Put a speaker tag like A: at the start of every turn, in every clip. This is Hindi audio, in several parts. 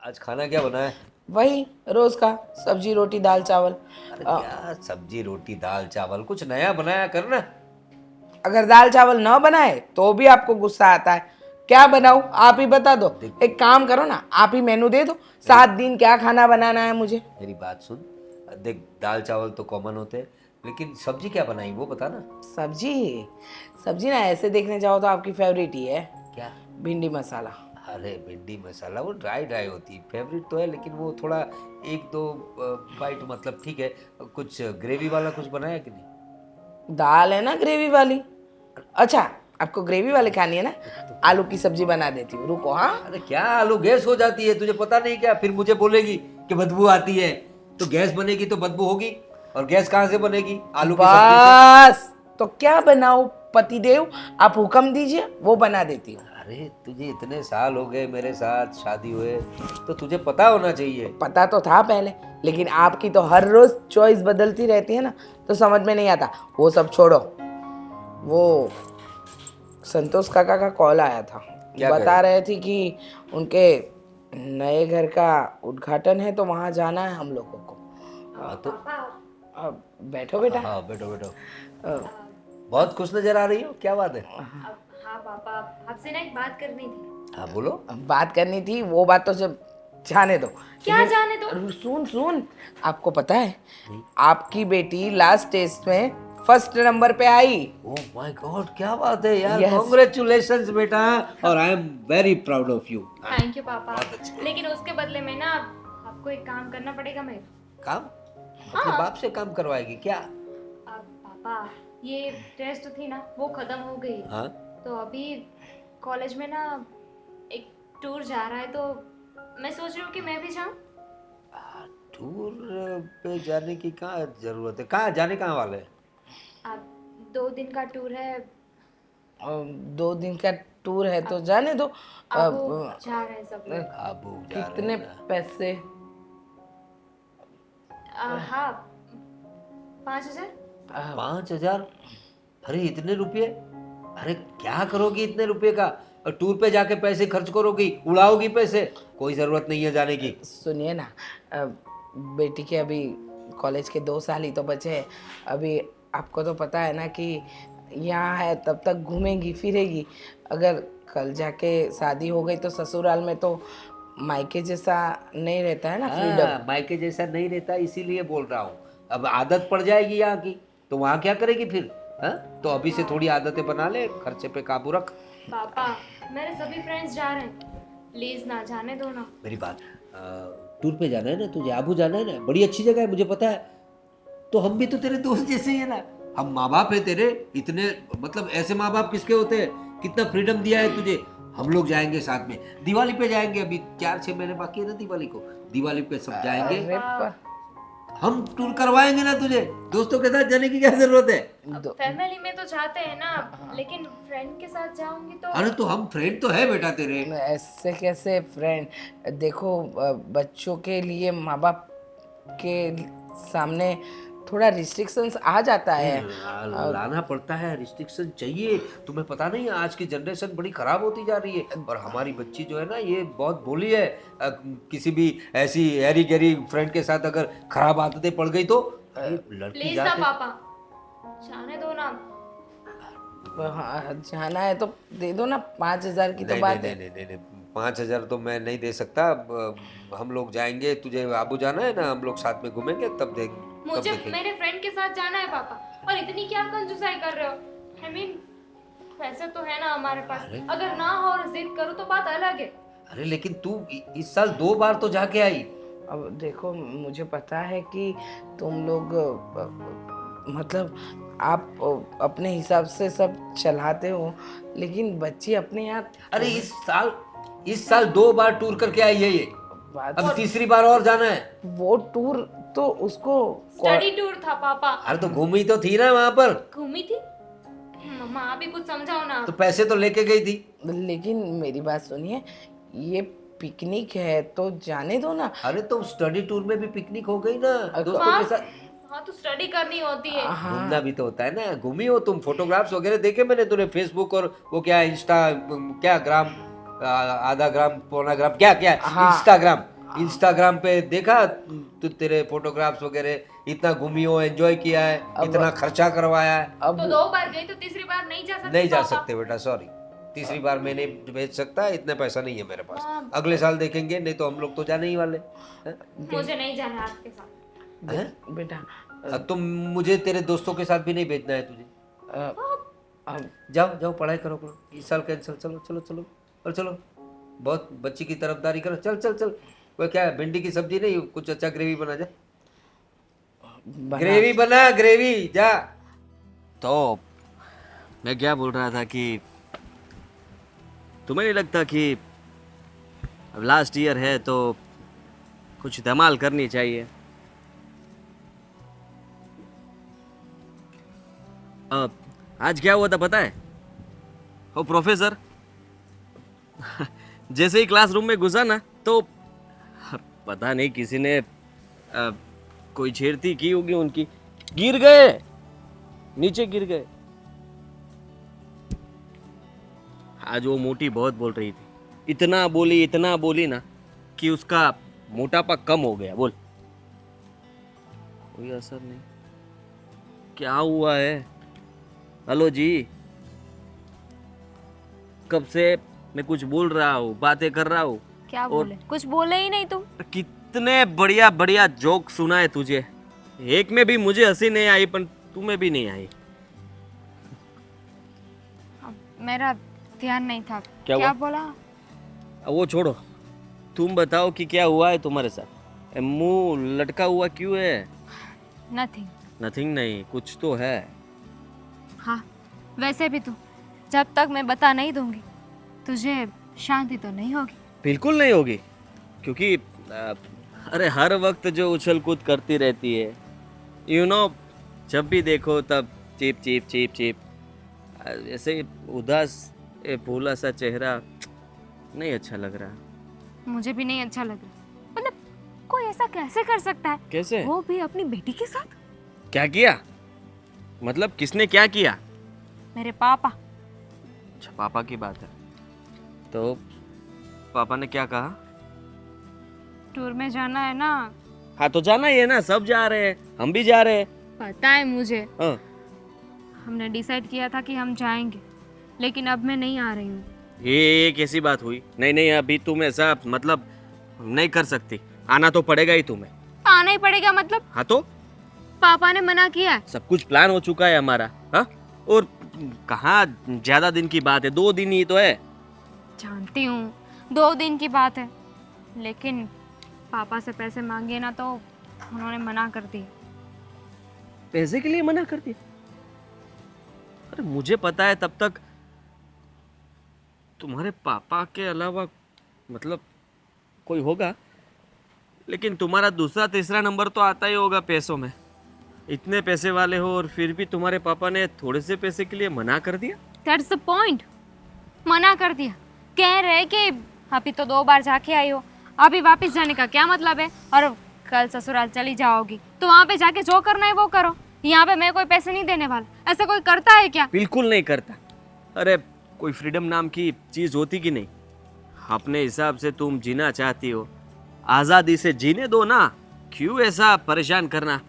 A: आज खाना क्या बना है?
B: वही रोज का सब्जी रोटी दाल चावल।
A: अरे क्या सब्जी रोटी दाल चावल, कुछ नया बनाया कर ना।
B: अगर दाल चावल न बनाए तो भी आपको गुस्सा आता है। क्या बनाऊं आप ही बता दो। एक काम करो ना, आप ही मेनू दे दो, 7 दिन क्या खाना बनाना है मुझे।
A: मेरी बात सुन, देख दाल चावल तो कॉमन होते हैं, लेकिन सब्जी क्या बनाई वो बता ना।
B: सब्जी सब्जी ना ऐसे देखने जाओ तो आपकी फेवरेट ही है,
A: क्या?
B: भिंडी मसाला।
A: अरे भिंडी मसाला वो ड्राई ड्राई होती है, फेवरेट तो है, लेकिन वो थोड़ा एक दो बाइट मतलब ठीक है। कुछ ग्रेवी वाला कुछ बनाया कि नहीं?
B: दाल है ना ग्रेवी वाली। अच्छा, आपको ग्रेवी वाली खानी है ना, आलू की सब्जी बना देती हूँ, रुको। हाँ,
A: अरे क्या आलू गैस हो जाती है, तुझे पता नहीं क्या? फिर मुझे बोलेगी कि बदबू आती है। तो गैस बनेगी तो बदबू होगी, और गैस कहाँ से बनेगी? आलू की सब्जी से।
B: बस तो क्या बनाओ पतिदेव, आप हुक्म दीजिए, वो बना देती हूँ।
A: अरे तुझे इतने साल हो गए मेरे साथ शादी हुए, तो तुझे पता होना चाहिए।
B: पता तो था पहले, लेकिन आपकी तो हर रोज चॉइस बदलती रहती है ना, तो समझ में नहीं आता। वो सब छोड़ो, वो संतोष काका का कॉल आया था।
A: क्या
B: बता
A: कह
B: रहे थे कि उनके नए घर का उद्घाटन है, तो वहां जाना है हम लोगों को।
A: हाँ तो
B: अब बैठो बेटा।
A: हाँ बैठो बैठो।
B: अ,
A: बहुत खुश नजर आ रही हो, क्या बात है?
C: हाँ पापा, आपसे ना एक बात करनी थी।
A: हाँ बोलो।
B: बात करनी थी, वो बात तो जब जाने दो।
C: क्या जाने दो?
B: सुन सुन, आपको पता है आपकी बेटी लास्ट टेस्ट में फर्स्ट नंबर पे आई।
A: ओह माय गॉड, क्या बात है यार,
B: Yes.
A: कॉन्ग्रेचुलेशंस बेटा, और I am very proud of you.
C: Thank you पापा, लेकिन उसके बदले में ना आपको एक काम करना पड़ेगा मेरे।
A: काम? अपने बाप से काम करवाएगी क्या?
C: पापा, ये टेस्ट थी ना वो खत्म हो गई है।
A: हाँ
C: तो अभी कॉलेज में ना एक टूर जा रहा है, तो मैं सोच रही हूँ कि मैं भी जाऊँ।
A: टूर पे जाने की कहाँ जरूरत है, कहाँ जाने कहाँ वाले हैं?
C: आप 2 दिन का टूर है।
B: 2 दिन का टूर है तो जाने दो।
C: अब वो जा रहे हैं सब लोग।
A: आबू जा रहे
B: कितने
A: हैं ना।
B: पैसे?
C: हाँ, 5,000।
A: 5,000? अरे इतने रुपये? अरे क्या करोगी इतने रुपये का? और टूर पे जाके पैसे खर्च करोगी, उड़ाओगी पैसे? कोई जरूरत नहीं है जाने की।
B: सुनिए ना, बेटी के अभी कॉलेज के 2 साल ही तो बचे हैं। अभी आपको तो पता है ना कि यहाँ है तब तक घूमेगी फिरेगी। अगर कल जाके शादी हो गई तो ससुराल में तो मायके जैसा नहीं रहता है ना, फ्रीडम।
A: हाँ, मायके जैसा नहीं रहता, इसीलिए बोल रहा हूँ। अब आदत पड़ जाएगी यहाँ की, तो वहाँ क्या करेगी फिर? हाँ, तो अभी से थोड़ी आदतें बना ले, खर्चे पे काबू रख।
C: पापा, मेरे सभी फ्रेंड्स जा रहे हैं, प्लीज ना जाने दो ना।
A: मेरी बात, टूर पे जाना है ना तुझे, आबू जाना है ना, बड़ी अच्छी जगह है मुझे पता है। तो हम भी तो तेरे दोस्त जैसे ही है ना, हम माँ बाप है तेरे, इतने मतलब ऐसे माँ बाप किसके होते हैं? कितना फ्रीडम दिया है तुझे। हम लोग जाएंगे साथ में, दिवाली पे जाएंगे, अभी 4-6 महीने बाकी है ना दिवाली को, दिवाली पे सब जाएंगे।
B: अरे पर
A: हम टूर करवाएंगे ना तुझे, दोस्तों के साथ जाने की क्या जरूरत है?
C: फैमिली में तो जाते हैं ना, लेकिन फ्रेंड के साथ जाऊंगी तो।
A: अरे तो हम फ्रेंड तो है बेटा तेरे।
B: ऐसे कैसे फ्रेंड? देखो, बच्चों के लिए माँ बाप के सामने थोड़ा रिस्ट्रिक्शंस आ जाता है।
A: लाना पड़ता है, रिस्ट्रिक्शन चाहिए। तुम्हें पता नहीं आज की जनरेशन बड़ी खराब होती जा रही है, और हमारी बच्ची जो है ना ये बहुत भोली है। किसी भी ऐसी हैरी गैरी फ्रेंड के साथ अगर खराब आदतें पड़ गई तो लड़की
C: प्लीज ना
A: जाते।
C: पापा, जाने दो ना।
B: हाँ, जाना है तो दे दो ना, 5,000 की तो
A: नहीं
B: बात
A: नहीं
B: है।
A: नहीं नहीं नहीं, 5,000 तो मैं नहीं दे सकता। हम लोग जाएंगे, तुझे आबू जाना है ना, हम लोग साथ में घूमेंगे, तब
C: मुझे
A: देखेंगे।
C: मेरे फ्रेंड के साथ जाना है पापा, और इतनी क्या कंजूसाई कर रहे हो? आई मीन पैसे तो है ना हमारे पास, अगर ना हो और जिद करूँ तो बात अलग है।
A: अरे लेकिन तू इस साल 2 बार तो जाके आई।
B: अब देखो, मुझे पता है कि तुम लोग मतलब आप अपने हिसाब से सब चलाते हो, लेकिन बच्ची अपने आप।
A: अरे इस साल 2 बार टूर करके आई है ये,
B: बात
A: अब तीसरी बार और जाना है।
B: वो टूर तो उसको
C: स्टडी टूर था पापा।
A: अरे तो घूमी तो थी ना वहां पर,
C: घूमी थी। मम्मा आप भी कुछ समझाओ ना।
A: तो पैसे तो लेके गई थी।
B: लेकिन मेरी बात सुनिए, ये पिकनिक है तो जाने दो ना।
A: अरे तो स्टडी टूर में भी पिकनिक हो गई ना, दोस्तों के साथ।
C: हाँ तो स्टडी करनी होती है।
A: घूमना भी तो होता है ना। घूमी हो तुम, फोटोग्राफ्स वगैरह देखे मैंने तूने फेसबुक और वो क्या इंस्टा, क्या ग्राम, आधा ग्राम पौना ग्राम, क्या क्या
B: हाँ।
A: इंस्टाग्राम, इंस्टाग्राम पे देखा तू, तेरे फोटोग्राफ्स वगैरह, इतना घूमी हो, एंजॉय किया है, इतना खर्चा करवाया है।
B: अब
C: तो 2 बार गई तो तीसरी बार नहीं जा सकती
A: नहीं जा
C: पापा?
A: सकते बेटा, सॉरी, तीसरी बार मैं नहीं भेज सकता, इतने पैसा नहीं है मेरे पास। अगले साल देखेंगे, नहीं तो हम लोग तो जाने ही वाले हैं।
C: मुझे नहीं जाना आपके साथ।
A: हैं?
B: बेटा
A: अब तुम मुझे तेरे दोस्तों के साथ भी नहीं भेजना है तुझे।
B: अब
A: जाओ जाओ, पढ़ाई करो करो, इस साल कैंसिल। चलो चलो चलो और चलो, बहुत बच्ची की तरफदारी करो। चल चल चल, वो क्या है, भिंडी की सब्जी नहीं, कुछ अच्छा ग्रेवी बना जा, ग्रेवी बना, ग्रेवी जा।
D: तो मैं क्या बोल रहा था कि तुम्हें नहीं लगता कि अब लास्ट ईयर है तो कुछ धमाल करनी चाहिए? अब आज क्या हुआ था पता है? वो प्रोफेसर जैसे ही क्लासरूम में घुसा ना, तो पता नहीं किसी ने कोई छेड़ती की होगी उनकी, गिर गए, नीचे गिर गए। आज वो मोटी बहुत बोल रही थी, इतना बोली ना कि उसका मोटापा कम हो गया। बोल, कोई असर नहीं। क्या हुआ है? हेलो जी, कब से मैं कुछ बोल रहा हूँ, बातें कर रहा हूँ।
C: क्या बोले? कुछ बोले ही नहीं तुम।
D: कितने बढ़िया बढ़िया जोक सुना है तुझे, एक में भी मुझे हंसी नहीं आई, पर तुम्हें भी नहीं आई।
C: मेरा ध्यान नहीं था।
D: क्या हुआ?
C: बोला?
D: अब वो छोड़ो, तुम बताओ कि क्या हुआ है तुम्हारे साथ? मुंह लटका हुआ क्यों है?
C: नथिंग।
D: नथिंग नहीं, कुछ तो है।
C: हाँ, वैसे भी तू, जब तक मैं बता नहीं दूंगी तुझे शांति तो नहीं होगी।
D: बिल्कुल नहीं होगी, क्योंकि अरे हर वक्त जो उछल कूद करती रहती है, यू नो, जब भी देखो तब चीप चीप चीप चीप, ऐसे उदास भोला सा चेहरा नहीं अच्छा लग रहा।
C: मुझे भी नहीं अच्छा लग रहा। मतलब कोई ऐसा कैसे कर सकता है?
D: कैसे?
C: वो भी अपनी बेटी के साथ।
D: क्या किया? मतलब किसने क्या किया?
C: मेरे पापा।
D: अच्छा, पापा की बात है, तो पापा ने क्या कहा?
C: टूर में जाना है ना।
D: हाँ तो जाना ही है ना, सब जा रहे हैं, हम भी जा रहे हैं।
C: पता है मुझे,
D: हाँ,
C: हमने डिसाइड किया था कि हम जाएंगे, लेकिन अब मैं नहीं आ रही हूँ।
D: ये कैसी बात हुई? नहीं नहीं, अभी तुम ऐसा मतलब नहीं कर सकती, आना तो पड़ेगा ही तुम्हें।
C: आना ही पड़ेगा मतलब?
D: हाँ तो
C: पापा ने मना किया है।
D: सब कुछ प्लान हो चुका है हमारा। हाँ, और कहाँ ज्यादा दिन की बात है, 2 दिन ही तो है।
C: जानती हूँ 2 दिन की बात है, लेकिन पापा से पैसे मांगे ना तो उन्होंने मना कर दिया।
D: पैसे के लिए मना कर दिया? अरे मुझे पता है तब तक तुम्हारे पापा के अलावा मतलब कोई होगा, लेकिन तुम्हारा दूसरा तीसरा नंबर तो आता ही होगा पैसों में। इतने पैसे वाले हो और फिर भी तुम्हारे पापा ने थोड़े से पैसे के लिए मना कर दिया।
C: That's the point. मना कर दिया, कह रहे कि अभी तो 2 बार जाके आई हो, अभी वापस जाने का क्या मतलब है, और कल ससुराल चली जाओगी तो वहाँ पे जाके जो करना है वो करो, यहाँ पे मैं कोई पैसे नहीं देने वाला। ऐसा कोई करता है क्या?
D: बिल्कुल नहीं करता। अरे कोई फ्रीडम नाम की चीज होती कि नहीं? अपने हिसाब से तुम जीना चाहती हो, आज़ादी से जीने दो ना, क्यों ऐसा परेशान करना?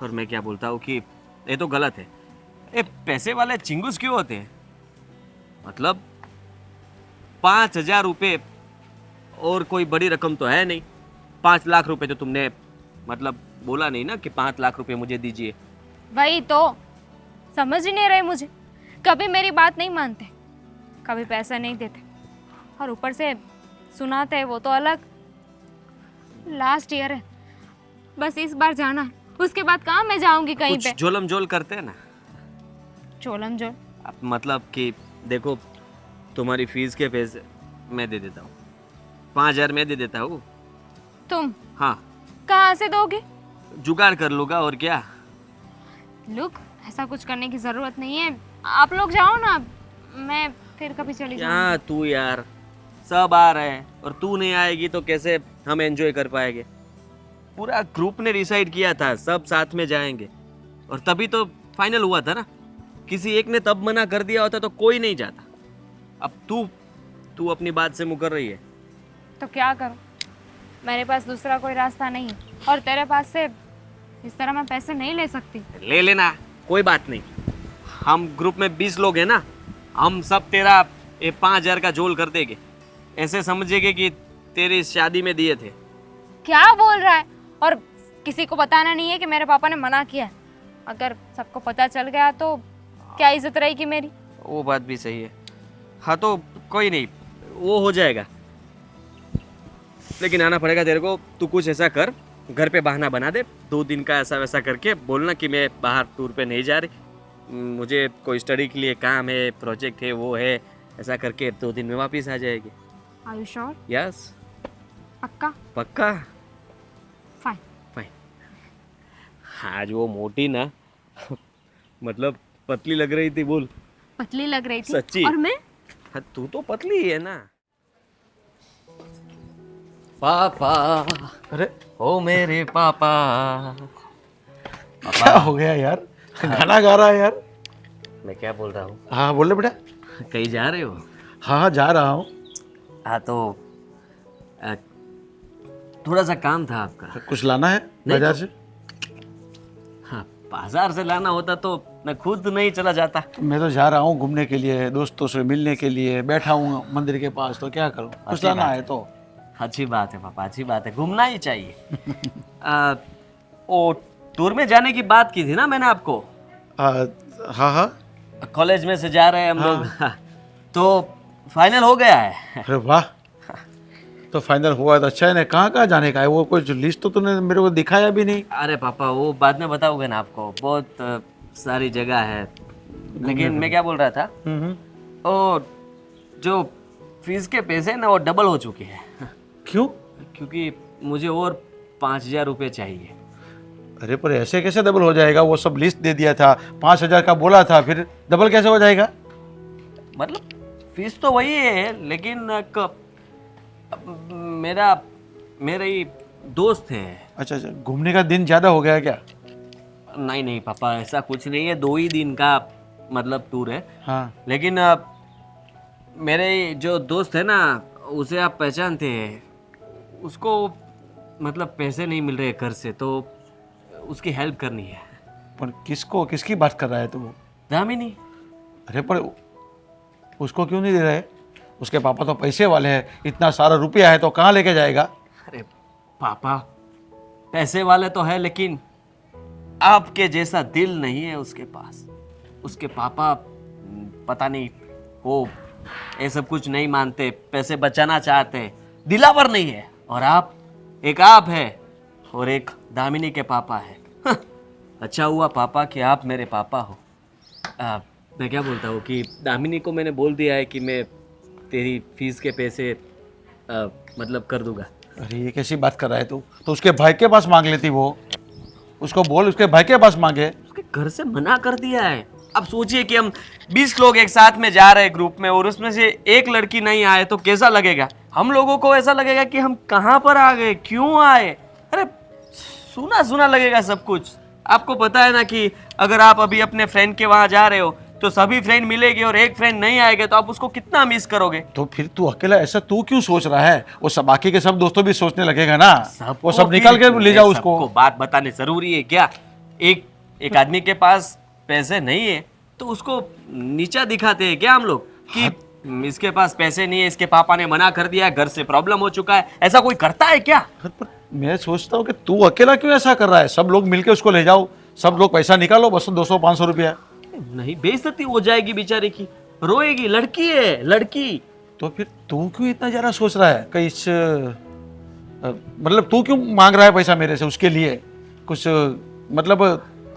D: और मैं क्या बोलता हूँ कि ये तो गलत है। ये पैसे वाले चिंगूस क्यों होते हैं? मतलब 5,000 रुपये और कोई बड़ी रकम तो है नहीं। 5 लाख रुपए तो तुमने मतलब बोला नहीं ना कि 5 लाख रुपए मुझे दीजिए।
C: वही तो समझ ही नहीं रहे मुझे, कभी मेरी बात नहीं मानते, कभी पैसा नहीं देते, और ऊपर से सुनाते हैं वो तो अलग। लास्ट ईयर है, बस इस बार जाना है, उसके बाद कहाँ मैं जाऊंगी कहीं पे।
D: कुछ जोलम जोल करते हैं ना।
C: चोलम जो
D: अब मतलब कि देखो, तुम्हारी फीस के पैसे मैं दे देता हूँ, 5,000 मैं दे देता हूँ।
C: तुम
D: हाँ,
C: कहाँ से दोगे?
D: जुगाड़ कर लूँगा, और क्या।
C: लुक, ऐसा कुछ करने की जरूरत नहीं है, आप लोग जाओ ना, मैं फिर कभी चली
D: क्या
C: जाऊंगी।
D: तू यार, सब आ रहे हैं और तू नहीं आएगी तो कैसे हम एंजॉय कर पाएंगे? पूरा ग्रुप ने डिसाइड किया था सब साथ में जाएंगे, और तभी तो फाइनल हुआ था ना। किसी एक ने तब मना कर दिया होता तो कोई नहीं जाता। अब तू अपनी बात से मुकर रही है।
C: तो क्या करो? मेरे पास दूसरा कोई रास्ता नहीं है, और तेरे पास से इस तरह मैं पैसे नहीं ले सकती।
D: ले लेना, कोई बात नहीं। हम ग्रुप में 20 लोग हैं ना, हम सब तेरा ये 5,000 का जोल कर देंगे। ऐसे समझेगे कि तेरी शादी में दिए थे।
C: क्या बोल रहा है? और किसी को बताना नहीं है कि मेरे पापा ने मना किया है। अगर सबको पता चल गया तो क्या इज्जत रहेगी मेरी?
D: वो बात भी सही है। हाँ तो कोई नहीं, वो हो जाएगा, लेकिन आना पड़ेगा तेरे को। तू कुछ ऐसा कर, घर पे बहाना बना दे, 2 दिन का ऐसा वैसा करके बोलना कि मैं बाहर टूर पे नहीं जा रही, मुझे कोई स्टडी के लिए काम है, प्रोजेक्ट है, वो है। ऐसा करके 2 दिन में वापस आ जाएगी।
C: Are you sure?
D: यस,
C: पक्का?
D: पक्का।
C: फाइन।
D: फाइन। आज वो मोटी ना मतलब पतली लग रही थी। बोल।
C: पतली लग रही थी?
D: सच्ची?
C: और मैं?
D: हाँ, तू तो पतली है ना। पापा,
E: अरे
D: ओ मेरे पापा।
E: क्या हो गया यार, गाना गा रहा है यार।
D: मैं क्या बोल रहा हूँ?
E: हाँ बोले बेटा।
D: कहीं जा रहे हो?
E: हाँ हाँ जा रहा हूँ।
D: हाँ तो थोड़ा सा काम था आपका।
E: कुछ लाना है बाजार से?
D: हाँ, बाजार से लाना होता तो मैं खुद नहीं चला जाता।
E: मैं तो जा रहा हूँ घूमने के लिए, दोस्तों से मिलने के लिए, बैठा हूँ मंदिर के पास, तो क्या करूँ, कुछ
D: अच्छी
E: लाना
D: बात
E: है तो।
D: अच्छी बात है पापा, अच्छी बात है, घूमना ही चाहिए। वो टूर में जाने की बात की थी ना मैंने आपको।
E: हाँ हाँ।
D: कॉलेज में से जा रहे हैं हम लोग। तो फाइनल हो गया है।
E: अरे वाह, तो फाइनल हुआ तो अच्छा है ना। कहाँ कहाँ जाने का है वो, कुछ लिस्ट तो तूने मेरे को दिखाया भी नहीं।
D: अरे पापा वो बाद में बताओगे ना आपको, बहुत सारी जगह है। लेकिन मैं क्या बोल रहा था, वो जो फीस के पैसे ना वो डबल हो चुके हैं।
E: क्यों?
D: क्योंकि मुझे और 5,000 रुपये चाहिए।
E: अरे पर ऐसे कैसे डबल हो जाएगा, वो सब लिस्ट दे दिया था, 5,000 का बोला था, फिर डबल कैसे हो जाएगा?
D: मतलब फीस तो वही है, लेकिन मेरा ही दोस्त है।
E: अच्छा अच्छा, घूमने का दिन ज़्यादा हो गया क्या?
D: नहीं नहीं पापा, ऐसा कुछ नहीं है, 2 ही दिन का मतलब टूर है।
E: हाँ।
D: लेकिन मेरे जो दोस्त है ना, उसे आप पहचानते हैं, उसको मतलब पैसे नहीं मिल रहे घर से, तो उसकी हेल्प करनी है।
E: पर किसको, किसकी बात कर रहा है तू?
D: दामिनी।
E: अरे पर उसको क्यों नहीं दे रहे? उसके पापा तो पैसे वाले हैं, इतना सारा रुपया है तो कहाँ लेके जाएगा?
D: अरे पापा पैसे वाले तो है, लेकिन आपके जैसा दिल नहीं है उसके पास। उसके पापा पता नहीं, वो ये सब कुछ नहीं मानते, पैसे बचाना चाहते, दिलावर नहीं है। और आप है और एक दामिनी के पापा है। अच्छा हुआ पापा कि आप मेरे पापा हो। मैं क्या बोलता हूँ कि दामिनी को मैंने बोल दिया है कि मैं तेरी फीस के पैसे मतलब कर दूंगा।
E: अरे ये कैसी बात कर रहा है तू? तो उसके भाई के पास मांग लेती वो, उसको बोल उसके भाई के पास मांगे।
D: उसके घर से मना कर दिया है। अब सोचिए कि हम 20 लोग एक साथ में जा रहे हैं ग्रुप में, और उसमें से एक लड़की नहीं आए तो कैसा लगेगा? हम लोगों को ऐसा लगेगा कि हम कहाँ पर आ गए, क्यों आए। अरे सुना सुना लगेगा सब कुछ। आपको पता है ना कि अगर आप अभी अपने फ्रेंड के वहाँ जा रहे हो तो सभी फ्रेंड मिलेंगे और एक फ्रेंड नहीं आएगा तो आप उसको कितना मिस करोगे।
E: तो फिर तू अकेला ऐसा तू क्यों सोच रहा है? वो सब बाकी के सब दोस्तों भी सोचने लगेगा ना, वो सब निकल के ले जाओ उसको।
D: बात बताने जरूरी है क्या? एक आदमी के पास पैसे नहीं है तो उसको नीचा दिखाते हैं क्या हम लोग कि इसके पास पैसे नहीं है, इसके पापा ने मना कर दिया है, घर से प्रॉब्लम हो चुका है। ऐसा कोई करता है क्या?
E: पर मैं सोचता हूँ कि तू अकेला क्यों ऐसा कर रहा है? सब लोग मिलके उसको ले जाओ, सब लोग पैसा निकालो, बस 200-500 रुपया।
D: नहीं, बेइज्जती हो जाएगी बेचारे की, रोएगी, लड़की है लड़की।
E: तो फिर तू क्यों इतना ज्यादा सोच रहा है कि इस मतलब तू क्यों मांग रहा है पैसा मेरे से उसके लिए? कुछ मतलब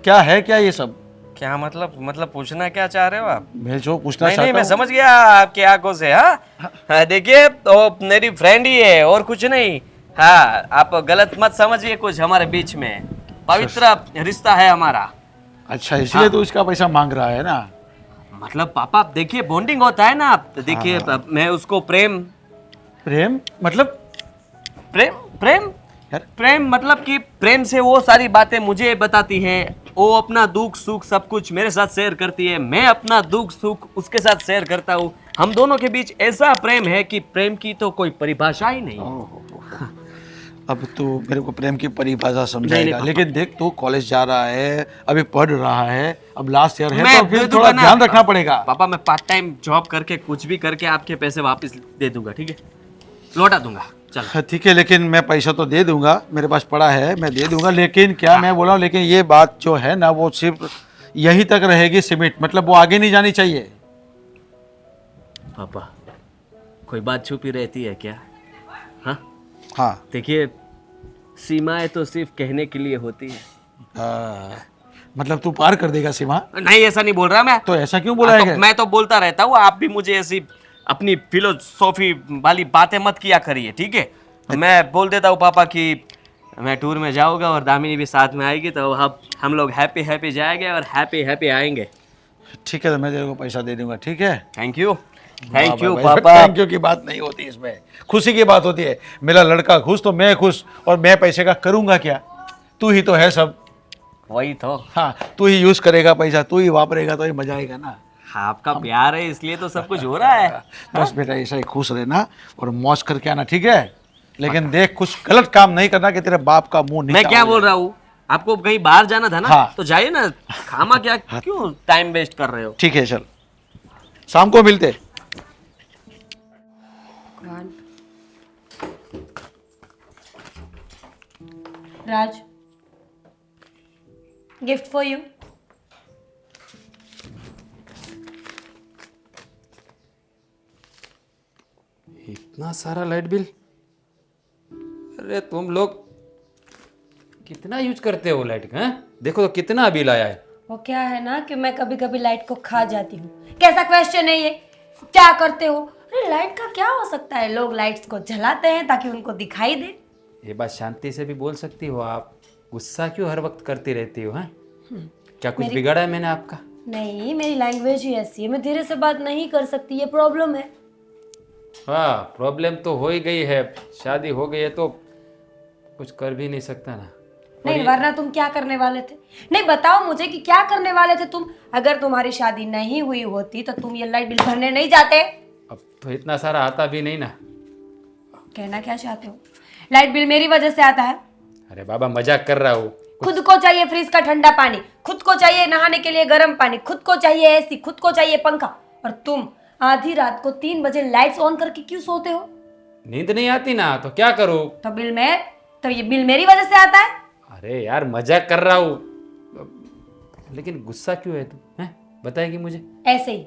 E: क्या है क्या ये सब?
D: क्या मतलब पूछना क्या चाह रहे हो आप?
E: मैं जो पूछना
D: नहीं
E: चाहता
D: नहीं, मैं
E: हूँ,
D: समझ गया आपकी आंखों से। हाँ देखिए, तो मेरी फ्रेंड ही है और कुछ नहीं। हाँ, आप गलत मत समझिए कुछ, हमारे बीच में पवित्र रिश्ता है हमारा।
E: अच्छा इसलिए तो उसका पैसा मांग रहा है ना?
D: मतलब पापा देखिए, बॉन्डिंग होता है ना। आप देखिए, मैं उसको प्रेम
E: मतलब यार,
D: प्रेम मतलब कि प्रेम से वो सारी बातें मुझे बताती है, वो अपना दुख सुख सब कुछ मेरे साथ शेयर करती है, मैं अपना दुख सुख उसके साथ शेयर करता हूँ। हम दोनों के बीच ऐसा प्रेम है कि प्रेम की तो कोई परिभाषा ही नहीं है।
E: अब तू मेरे को प्रेम की परिभाषा समझाएगा, लेकिन देख तू कॉलेज जा रहा है, अभी पढ़ रहा है, अब लास्ट ईयर है,
D: मैं
E: तो
D: दे
E: फिर
D: दूंगा
E: थोड़ा
D: ना।
E: ध्यान रखना पड़ेगा।
D: पापा मैं पार्ट टाइम जॉब करके कुछ भी करके आपके पैसे वापस दे दूंगा, ठीक है, लौटा दूंगा। चल
E: हाँ, ठीक है, लेकिन मैं पैसा तो दे दूंगा, मेरे पास पड़ा है, मैं दे दूंगा, लेकिन क्या मैं बोला हूँ, लेकिन ये बात जो है ना वो सिर्फ यहीं तक रहेगी सीमित, मतलब वो आगे नहीं जानी चाहिए।
D: पापा कोई बात छुपी रहती है क्या? हाँ
E: हाँ
D: देखिए, सीमाएं तो सिर्फ कहने के लिए होती है।
E: हाँ, मतलब तू पार कर देगा सीमा?
D: नहीं ऐसा नहीं बोल रहा मैं।
E: तो ऐसा क्यों बोला है?
D: मैं तो बोलता रहता हूँ, आप भी मुझे ऐसी अपनी फिलोसॉफी वाली बातें मत किया करिए, ठीक है? तो मैं बोल देता हूँ पापा कि मैं टूर में जाऊंगा और दामिनी भी साथ में आएगी, तो हम लोग हैप्पी हैप्पी जाएंगे और हैप्पी हैप्पी आएंगे।
E: ठीक है, तो मैं तेरे को पैसा दे दूंगा, ठीक है?
D: थैंक यू
E: भाई,
D: पापा।
E: थैंक यू की बात नहीं होती इसमें, खुशी की बात होती है। मेरा लड़का खुश तो मैं खुश, और मैं पैसे का करूंगा क्या? तू ही तो है सब।
D: वही तो,
E: हाँ, तू ही यूज करेगा पैसा, तू ही वापरेगा, तो ही मजा आएगा ना।
D: आपका प्यार है इसलिए तो सब कुछ हो रहा है।
E: बस बेटा ऐसा ही खुश रहना और मौज करके आना, ठीक है? लेकिन देख कुछ गलत काम नहीं करना कि तेरे बाप का मुंह
D: मैं
E: नीचा
D: क्या
E: हो
D: बोल
E: जाए।
D: रहा हूँ, आपको कहीं बाहर जाना था ना,
E: हाँ।
D: तो जाइए ना, खामा क्या क्यों टाइम वेस्ट कर रहे हो?
E: ठीक है, चल शाम को मिलते।
F: राज, गिफ्ट फॉर यू।
G: इतना सारा लाइट बिल? अरे तुम लोग कितना यूज करते हो लाइट का? हैं? देखो तो कितना बिल आया है।
F: वो क्या है ना कि मैं कभी कभी लाइट को खा जाती हूँ। कैसा क्वेश्चन है ये? क्या करते हो? अरे लाइट का क्या हो सकता है, लोग लाइट्स को जलाते हैं ताकि उनको दिखाई दे।
G: ये बात शांति से भी बोल सकती हो आप, गुस्सा क्यों हर वक्त करती रहती हो? हैं? क्या कुछ बिगाड़ा है मैंने आपका?
F: नहीं, मेरी लैंग्वेज ही ऐसी है, मैं धीरे से बात नहीं कर सकती, ये प्रॉब्लम है।
G: हाँ, प्रॉब्लम तो हो ही गई है, शादी हो गई है तो कुछ कर भी नहीं सकता ना।
F: नहीं, वरना तुम क्या करने वाले थे? नहीं, बताओ मुझे कि क्या करने वाले थे तुम? अगर तुम्हारी शादी नहीं हुई होती तो तुम ये लाइट बिल भरने नहीं जाते।
G: अब तो इतना सारा आता भी नहीं ना।
F: कहना क्या चाहते हो? लाइट बिल मेरी वजह से आता है?
G: अरे बाबा मजाक कर रहा हूँ।
F: खुद को चाहिए फ्रिज का ठंडा पानी, खुद को चाहिए नहाने के लिए गर्म पानी, खुद को चाहिए एसी, खुद को चाहिए पंखा, और तुम आधी रात को 3 बजे लाइट्स ऑन करके क्यों सोते हो?
G: नींद नहीं आती ना तो क्या करूँ?
F: तो ये बिल मेरी वजह से आता है।
G: अरे यार मजाक कर रहा हूँ, लेकिन गुस्सा क्यों है तू? हैं? बताएगी मुझे?
F: ऐसे ही,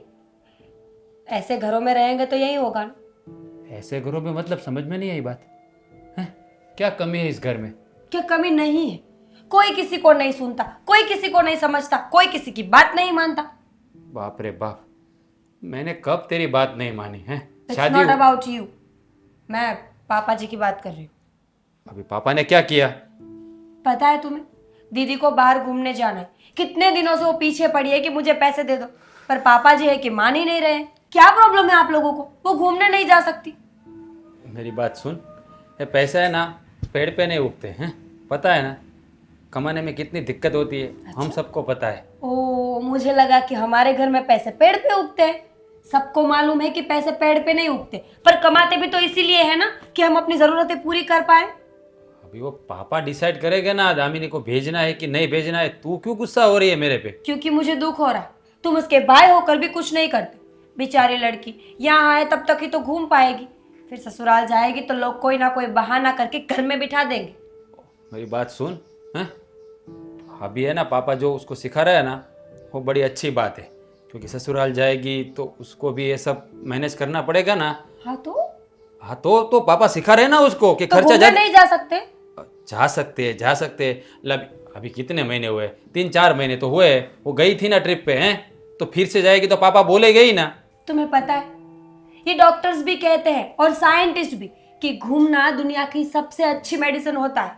F: ऐसे घरों में रहेंगे तो यही होगा ना।
G: ऐसे घरों में मतलब समझ में नहीं आई बात। हैं? क्या कमी है इस घर में?
F: क्या कमी नहीं है? कोई किसी को नहीं सुनता, कोई किसी को नहीं समझता, कोई किसी की बात नहीं मानता।
G: बाप रे बाप, मैंने कब तेरी बात नहीं मानी है?
F: It's
G: शादी
F: not about you. मैं पापा जी की बात कर रही हूँ।
G: अभी पापा ने क्या किया?
F: पता है तुम्हें, दीदी को बाहर घूमने जाना है। कितने दिनों से वो पीछे पड़ी है कि मुझे पैसे दे दो, पर पापा जी है कि मान ही नहीं रहे। क्या प्रॉब्लम है आप लोगों को? वो घूमने नहीं जा सकती।
G: मेरी बात सुन, ये पैसा है ना पेड़ पे नहीं उगते हैं, पता है ना? कमाने में कितनी दिक्कत होती है, हम सबको पता है।
F: ओ, मुझे लगा कि हमारे घर में पैसे पेड़ पे उगते हैं। सबको मालूम है कि पैसे पेड़ पे नहीं उगते, पर कमाते भी तो इसीलिए है ना कि हम अपनी जरूरतें पूरी कर पाए।
G: अभी वो पापा डिसाइड करेगा ना दामिनी को भेजना है कि नहीं भेजना है। तू क्यों गुस्सा हो रही है मेरे पे?
F: क्योंकि मुझे दुख हो रहा है। तुम उसके भाई होकर भी कुछ नहीं करते। बेचारी लड़की यहाँ आए तब तक ही तो घूम पाएगी, फिर ससुराल जाएगी तो लोग कोई ना कोई बहाना करके घर में बिठा देंगे।
G: मेरी बात सुन, हैं? अभी है ना पापा जो उसको सिखा रहा है ना, वो बड़ी अच्छी बात है, क्योंकि ससुराल जाएगी तो उसको भी ये सब मैनेज करना पड़ेगा ना।
F: हाँ तो
G: पापा सिखा रहे हैं ना उसको कि
F: तो
G: खर्चा
F: घूमने नहीं जा सकते?
G: जा सकते हैं। अभी कितने महीने हुए? 3-4 महीने तो हुए। वो गई थी ना ट्रिप पे, हैं? तो फिर से जाएगी तो पापा बोलेगे ही ना।
F: तुम्हें पता है, ये डॉक्टर्स भी कहते हैं और साइंटिस्ट भी कि घूमना दुनिया की सबसे अच्छी मेडिसिन होता है।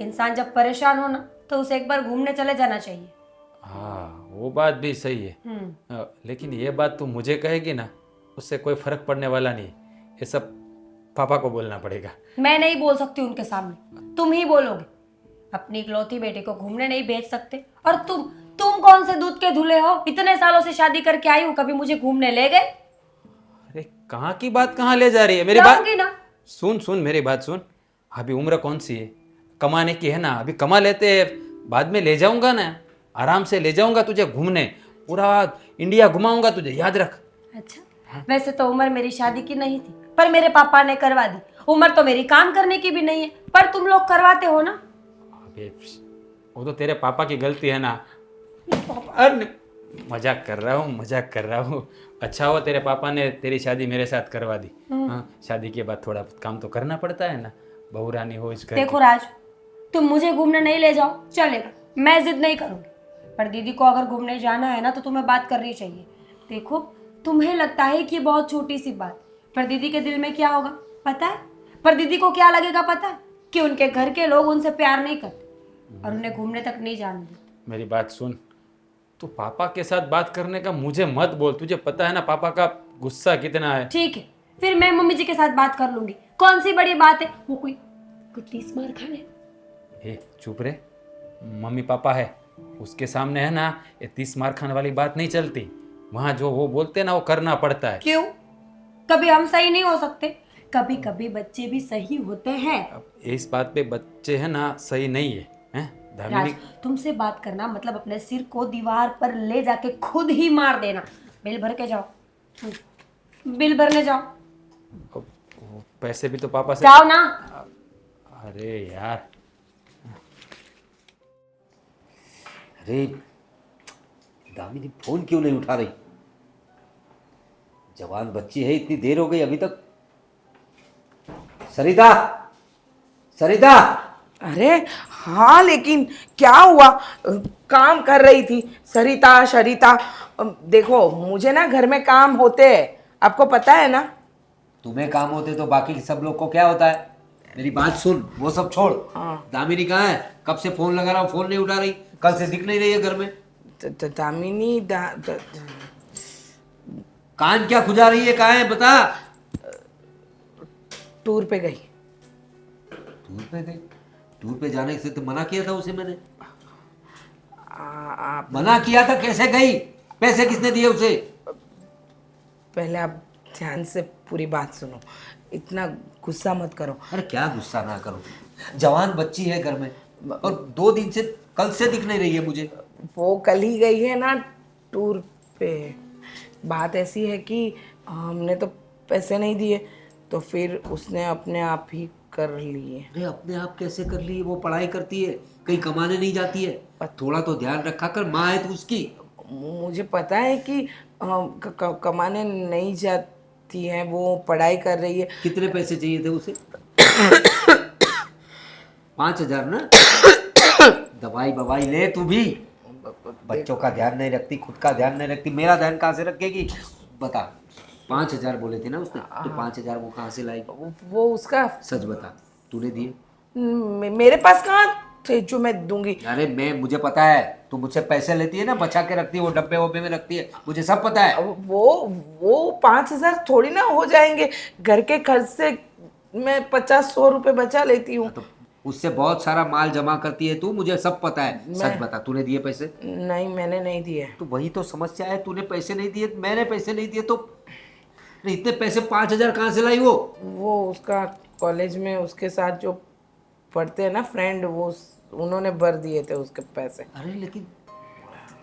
F: इंसान जब परेशान हो ना तो उसे एक बार घूमने चले जाना चाहिए।
G: हाँ, वो बात भी सही है। लेकिन ये बात तू मुझे कहेगी ना, उससे कोई फर्क पड़ने वाला नहीं। ये सब पापा को बोलना पड़ेगा।
F: मैं नहीं बोल सकती उनके सामने, तुम ही बोलोगे। अपनी इकलौती बेटी को घूमने नहीं भेज सकते, और तुम कौन से दूध के धुले हो? इतने सालों से शादी करके आई हूँ, कभी मुझे घूमने ले गए?
G: अरे कहाँ की बात कहाँ ले जा रही है? मेरी बात
F: जाऊंगी ना।
G: सुन मेरी बात सुन। अभी उम्र कौन सी है, कमाने की है ना, अभी कमा लेते हैं, बाद में ले जाऊंगा ना, आराम से ले जाऊंगा तुझे घूमने, पूरा इंडिया घुमाऊंगा तुझे, याद रख।
F: अच्छा, वैसे तो उम्र मेरी शादी की नहीं थी, पर मेरे पापा ने करवा दी। उम्र तो मेरी काम करने की भी नहीं है, पर तुम लोग करवाते हो ना।
G: अबे वो तो तेरे पापा की गलती है ना। अरे मजाक कर रहा हूँ, मजाक कर रहा हूँ। अच्छा हुआ तेरे पापा ने तेरी शादी मेरे साथ करवा दी। हाँ, शादी के बाद थोड़ा काम तो करना पड़ता है ना, बहू रानी हो इस घर
F: देखो राज, तुम मुझे घूमने नहीं ले जाओ चलेगा, मैं जिद नहीं करूंगी, पर दीदी को अगर घूमने जाना है ना तो तुम्हें बात करनी चाहिए। देखो, तुम्हें लगता है कि ये बहुत छोटी सी बात, पर दीदी के दिल में क्या होगा पता है? पर दीदी को क्या लगेगा पता है? कि उनके घर के लोग उनसे प्यार नहीं करते और उन्हें घूमने तक नहीं जाने देते।
G: मेरी बात सुन, तू पापा के साथ बात करने का मुझे मत बोल, तुझे पता है ना पापा का गुस्सा कितना है।
F: ठीक है, फिर मैं मम्मी जी के साथ बात कर लूंगी, कौन सी बड़ी बात है, वो कोई कुछ मार खाने।
G: ए चुप रे, मम्मी पापा है उसके सामने है ना ये 30 मार खाने वाली बात नहीं चलती, वहाँ जो वो बोलते हैं ना वो करना पड़ता है।
F: क्यों? कभी हम सही नहीं हो सकते? कभी कभी बच्चे भी सही होते हैं।
G: अब इस बात पे बच्चे है ना सही नहीं है, हैं?
F: राज,
G: दामिनी
F: तुमसे बात करना मतलब अपने सिर को दीवार पर ले जाके खुद ही मार देना। बिल भर के जाओ, बिल भरने जाओ,
G: वो पैसे भी तो पापा से।
F: जाओ ना।
G: अरे यार,
A: अरे दामिनी फोन क्यों नहीं उठा रही? जवान बच्ची है, इतनी देर हो गई अभी तक। सरिता, सरिता।
B: अरे हाँ, लेकिन क्या हुआ? काम कर रही थी सरिता शरिता। देखो मुझे ना घर में काम होते हैं, आपको पता है ना।
A: तुम्हें काम होते तो बाकी सब लोग को क्या होता है? मेरी बात सुन, वो सब छोड़। दामिनी कहाँ है? कब से फोन लगा रहा हूँ, फोन नहीं उठा रही, कल से दिख नहीं रही है घर में।
B: दामिनी
A: कान क्या खुजा रही है, कहाँ है बता।
B: टूर पे गई।
A: टूर पे गई? टूर पे जाने से तो मना किया था उसे मैंने।
B: आप
A: मना किया था, कैसे गई? पैसे किसने दिए उसे?
B: पहले आप ध्यान से पूरी बात सुनो, इतना गुस्सा मत करो।
A: अरे क्या गुस्सा ना करो, जवान बच्ची है घर में और 2 दिन से, कल से दिख नहीं रही है मुझे।
B: वो कल ही गई है ना टूर पे। बात ऐसी है कि हमने तो पैसे नहीं दिए, तो फिर उसने अपने आप ही कर लिए।
A: अरे अपने आप कैसे कर ली? वो पढ़ाई करती है, कहीं कमाने नहीं जाती है, थोड़ा तो ध्यान रखा कर, माँ है तो उसकी।
B: मुझे पता है कि कमाने नहीं जाती है, वो पढ़ाई कर रही है।
A: कितने पैसे चाहिए थे उसे? 5,000 ना? दवाई बवाई ले तू भी। बच्चों का ध्यान नहीं रखती, खुद का ध्यान नहीं रखती, मेरा ध्यान कहाँ से रखेगी बता। 5,000 बोले थे ना उसने, तो 5,000 वो कहाँ से लाई?
B: वो उसका
A: सच बता, तूने दिए?
B: मेरे पास कहाँ थे जो मैं दूंगी।
A: अरे मुझे पता है, तू मुझसे पैसे लेती है ना, बचा के रखती है, वो डब्बे वब्बे में रखती है, मुझे सब पता है।
B: वो 5,000 थोड़ी ना हो जाएंगे, घर के खर्च से मैं 50-100 रुपए बचा लेती हूँ।
A: तो उससे बहुत सारा माल जमा करती है तू, मुझे सब पता है। सच बता, तूने दिए पैसे?
B: नहीं, मैंने नहीं दिए।
A: तो वही तो समस्या है, तूने पैसे नहीं दिए, मैंने पैसे नहीं दिए, तो इतने पैसे 5,000 कहाँ से लाई?
B: वो उसका कॉलेज में उसके साथ जो पढ़ते हैं ना फ्रेंड, वो उन्होंने भर दिए थे उसके पैसे।
A: अरे लेकिन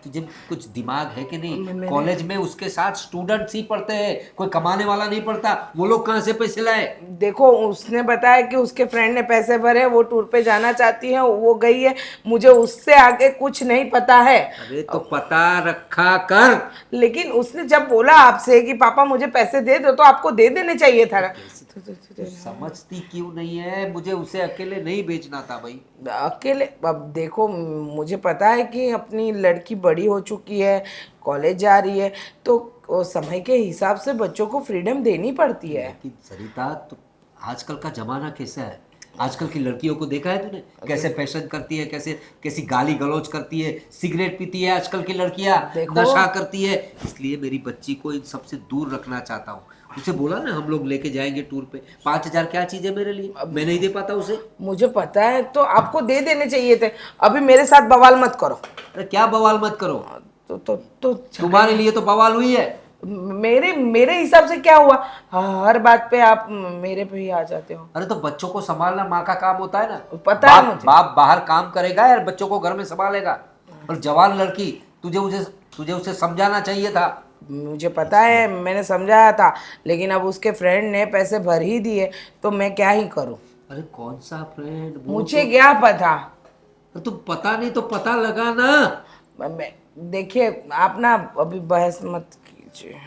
A: तुझे कुछ दिमाग है कि नहीं? कॉलेज में उसके साथ स्टूडेंट्स ही पढ़ते हैं, कोई कमाने वाला नहीं पढ़ता, वो लोग कहाँ से पैसे लाए?
B: देखो उसने बताया कि उसके फ्रेंड ने पैसे भरे, वो टूर पे जाना चाहती है, वो गई है, मुझे उससे आगे कुछ नहीं पता है।
A: अरे तो पता रखा कर।
B: लेकिन उसने जब बोला आपसे कि पापा मुझे पैसे दे दो, तो आपको दे देने चाहिए था ना।
A: तो समझती क्यों नहीं है? मुझे उसे अकेले नहीं बेचना था भाई।
B: अकेले? अब देखो मुझे पता है कि अपनी लड़की बड़ी हो चुकी है, कॉलेज जा रही है, तो समय के हिसाब से बच्चों को फ्रीडम देनी पड़ती है।
A: लेकिन सरिता, तो आजकल का जमाना कैसा है? आजकल की लड़कियों को देखा है तूने? कैसे फैशन करती है, कैसी गाली गलौज करती है, सिगरेट पीती है आजकल की लड़कियां, नशा करती है। इसलिए मेरी बच्ची को इन सबसे दूर रखना चाहता हूँ। उसे बोला ना हम लोग लेके जाएंगे टूर पे। 5,000 क्या चीज है मेरे लिए? मैं नहीं दे पाता उसे।
B: मुझे पता है, तो आपको दे देने चाहिए थे। अभी मेरे साथ बवाल मत करो।
A: अरे क्या बवाल मत करो?
B: तो
A: तुम्हारे लिए तो बवाल हुई है।
B: मेरे मेरे हिसाब से क्या हुआ? हर बात पे आप मेरे पे ही आ जाते हो।
A: अरे तो बच्चों को संभालना माँ का काम होता है ना।
B: पता है
A: बाप
B: मुझे।
A: बाप बाहर काम करेगा यार, बच्चों को घर में संभालेगा। और जवान लड़की, तुझे उसे समझाना चाहिए था।
B: मुझे पता है, मैंने समझाया था, लेकिन अब उसके फ्रेंड ने पैसे भर ही दिए तो मैं क्या ही करूं?
A: अरे कौन सा फ्रेंड?
B: मुझे क्या पता?
A: तुम पता नहीं तो पता लगा ना।
B: देखिए आप ना अभी बहस मत कीजिए।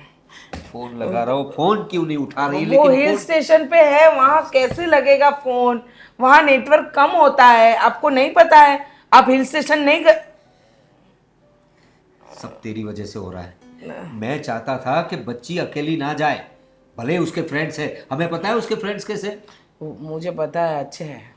A: फोन लगा रहा हूँ, फोन क्यों नहीं उठा रही?
B: वो
A: लेकिन
B: हिल
A: फोन-
B: स्टेशन पे है, वहां कैसे लगेगा फोन? वहां नेटवर्क कम होता है, आपको नहीं पता है? आप हिल स्टेशन नहीं गए?
A: सब तेरी वजह से हो रहा है। मैं चाहता था कि बच्ची अकेली ना जाए, भले उसके फ्रेंड्स है। हमें पता है उसके फ्रेंड्स कैसे।
B: मुझे पता है, अच्छे हैं।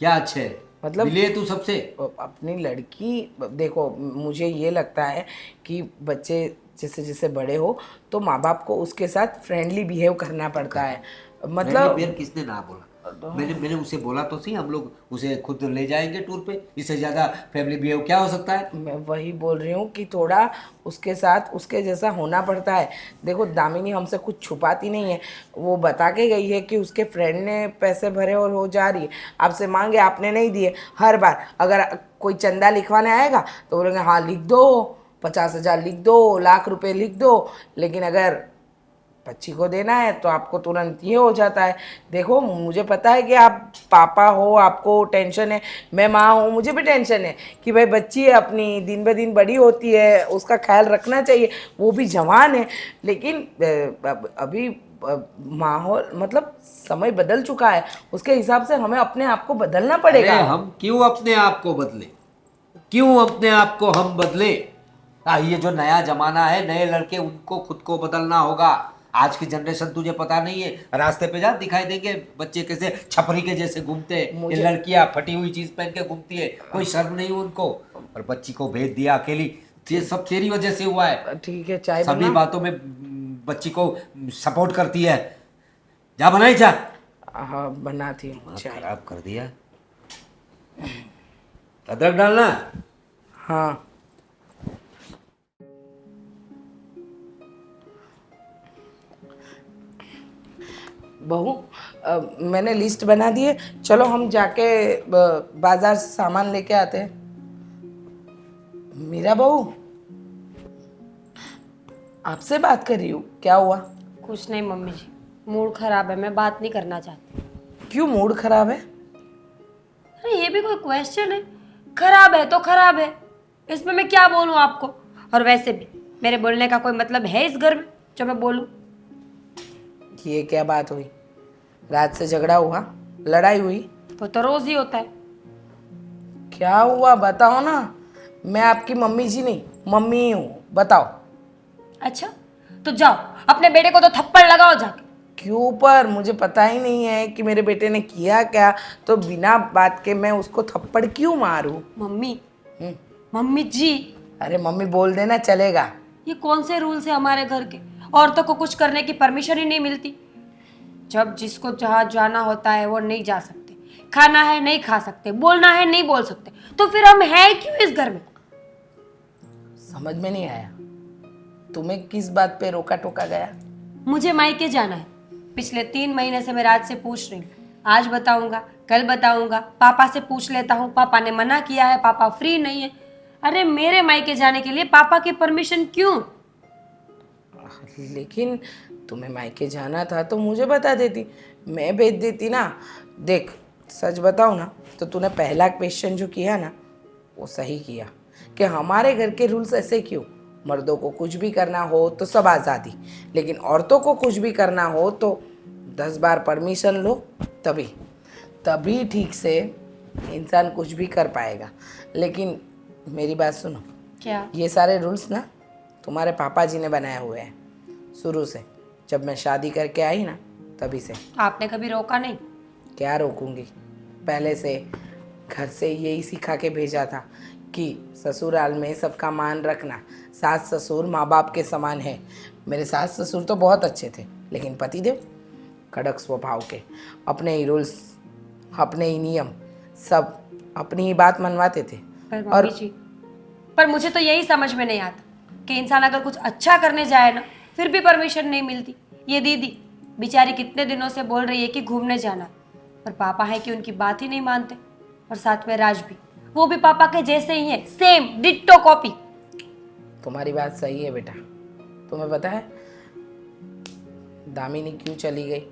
A: क्या अच्छे है?
B: मतलब-
A: मिले तू सबसे?
B: अपनी लड़की, देखो मुझे ये लगता है कि बच्चे जैसे जैसे बड़े हो तो माँ बाप को उसके साथ फ्रेंडली बिहेव करना पड़ता है। मतलब
A: फिर किसने ना बोला? मैंने उसे बोला तो सही, हम लोग उसे खुद ले जाएंगे टूर पे। इससे ज्यादा फैमिली बिहेव क्या हो सकता है?
B: मैं वही बोल रही हूँ कि थोड़ा उसके साथ उसके जैसा होना पड़ता है। देखो दामिनी हमसे कुछ छुपाती नहीं है, वो बता के गई है कि उसके फ्रेंड ने पैसे भरे और वो जा रही है। आपसे मांगे, आपने नहीं दिए। हर बार अगर कोई चंदा लिखवाने आएगा तो बोलेंगे हाँ लिख दो, 50,000 लिख दो, लाख रुपए लिख दो। लेकिन अगर बच्ची को देना है तो आपको तुरंत ये हो जाता है। देखो मुझे पता है कि आप पापा हो, आपको टेंशन है, मैं माँ हूँ, मुझे भी टेंशन है कि भाई बच्ची अपनी दिन ब दिन बड़ी होती है, उसका ख्याल रखना चाहिए, वो भी जवान है। लेकिन अभी माहौल मतलब समय बदल चुका है, उसके हिसाब से हमें अपने आप को बदलना पड़ेगा।
A: अरे हम क्यों अपने आप को बदले? क्यों अपने आप को हम बदले? ये जो नया जमाना है, नए लड़के, उनको खुद को बदलना होगा। आज की जनरेशन तुझे पता नहीं है, रास्ते पे जा दिखाई देंगे बच्चे कैसे छपरी के जैसे घूमते हैं। ये लड़कियां फटी हुई चीज पहन के घूमती है, कोई शर्म नहीं उनको। और बच्ची को भेज दिया अकेली। ये सब तेरी वजह से हुआ है।
B: ठीक है, चाय
A: सभी
B: बना।
A: बातों में बच्ची को सपोर्ट करती है। जा बनाई चाय।
B: हाँ बनाती हूँ चाय।
A: खराब कर दिया। अदरक डालना।
B: हाँ बहू, मैंने लिस्ट बना दी है, चलो हम जाके बाजार से सामान लेके आते हैं। मीरा बहू, आपसे बात कर रही हूँ, क्या हुआ?
F: कुछ नहीं मम्मी जी, मूड खराब है, मैं बात नहीं करना चाहती।
B: क्यों मूड खराब है?
F: अरे ये भी कोई क्वेश्चन है? खराब है तो खराब है, इसमें मैं क्या बोलूँ आपको? और वैसे भी मेरे बोलने का कोई मतलब है इस घर में जो मैं बोलूँ?
B: ये क्या बात हुई? रात से झगड़ा हुआ, लड़ाई हुई?
F: वो तो रोज ही होता है।
B: क्या हुआ बताओ ना। मैं आपकी मम्मी जी नहीं, मम्मी ही हूँ, बताओ।
F: अच्छा तो जाओ अपने बेटे को तो थप्पड़ लगाओ जाके।
B: क्यों? पर मुझे पता ही नहीं है कि मेरे बेटे ने किया क्या, तो बिना बात के मैं उसको थप्पड़ क्यों मारूं?
F: मम्मी, मम्मी जी,
B: अरे मम्मी बोल देना, चलेगा?
F: ये कौन से रूल्स है हमारे घर के? औरतों को कुछ करने की परमिशन ही नहीं मिलती। जब जिसको जहाँ जाना होता है वो नहीं जा सकते, खाना है नहीं खा सकते, बोलना है नहीं बोल सकते, तो फिर हम हैं क्यों इस घर में?
B: समझ में नहीं आया, तुम्हें किस बात पे रोका टोका गया?
F: मुझे मायके जाना है। पिछले 3 महीने से मैं रात से पूछ रही हूँ, आज बताऊंगा, कल बताऊंगा, पापा से पूछ लेता हूँ, पापा ने मना किया है, पापा फ्री नहीं है। अरे मेरे मायके जाने के लिए पापा की परमिशन क्यों?
B: लेकिन तुम्हें मायके जाना था तो मुझे बता देती, मैं भेज देती ना। देख सच बताऊँ ना तो तूने पहला क्वेश्चन जो किया ना वो सही किया कि हमारे घर के रूल्स ऐसे क्यों। मर्दों को कुछ भी करना हो तो सब आज़ादी, लेकिन औरतों को कुछ भी करना हो तो 10 बार परमिशन लो, तभी ठीक से इंसान कुछ भी कर पाएगा। लेकिन मेरी बात सुनो,
F: क्या?
B: ये सारे रूल्स ना तुम्हारे पापा जी ने बनाए हुए हैं शुरू से। जब मैं शादी करके आई ना तभी से।
F: आपने कभी रोका नहीं?
B: क्या रोकूंगी, पहले से घर से यही सिखा के भेजा था कि ससुराल में सबका मान रखना। सास ससुर माँ बाप के समान है। मेरे सास ससुर तो बहुत अच्छे थे, लेकिन पतिदेव कड़क स्वभाव के, अपने ही रूल्स, अपने ही नियम, सब अपनी ही बात मनवाते थे।
F: पर मम्मी जी, पर मुझे तो यही समझ में नहीं आता कि इंसान अगर कुछ अच्छा करने जाए ना फिर भी परमिशन नहीं मिलती। ये दीदी बेचारी कितने दिनों से बोल रही है कि घूमने जाना, पर पापा है कि उनकी बात ही नहीं मानते। और साथ में राज भी, वो भी पापा के जैसे ही है, सेम डिट्टो कॉपी।
B: तुम्हारी बात सही है बेटा। तुम्हें पता है दामिनी क्यों चली गई?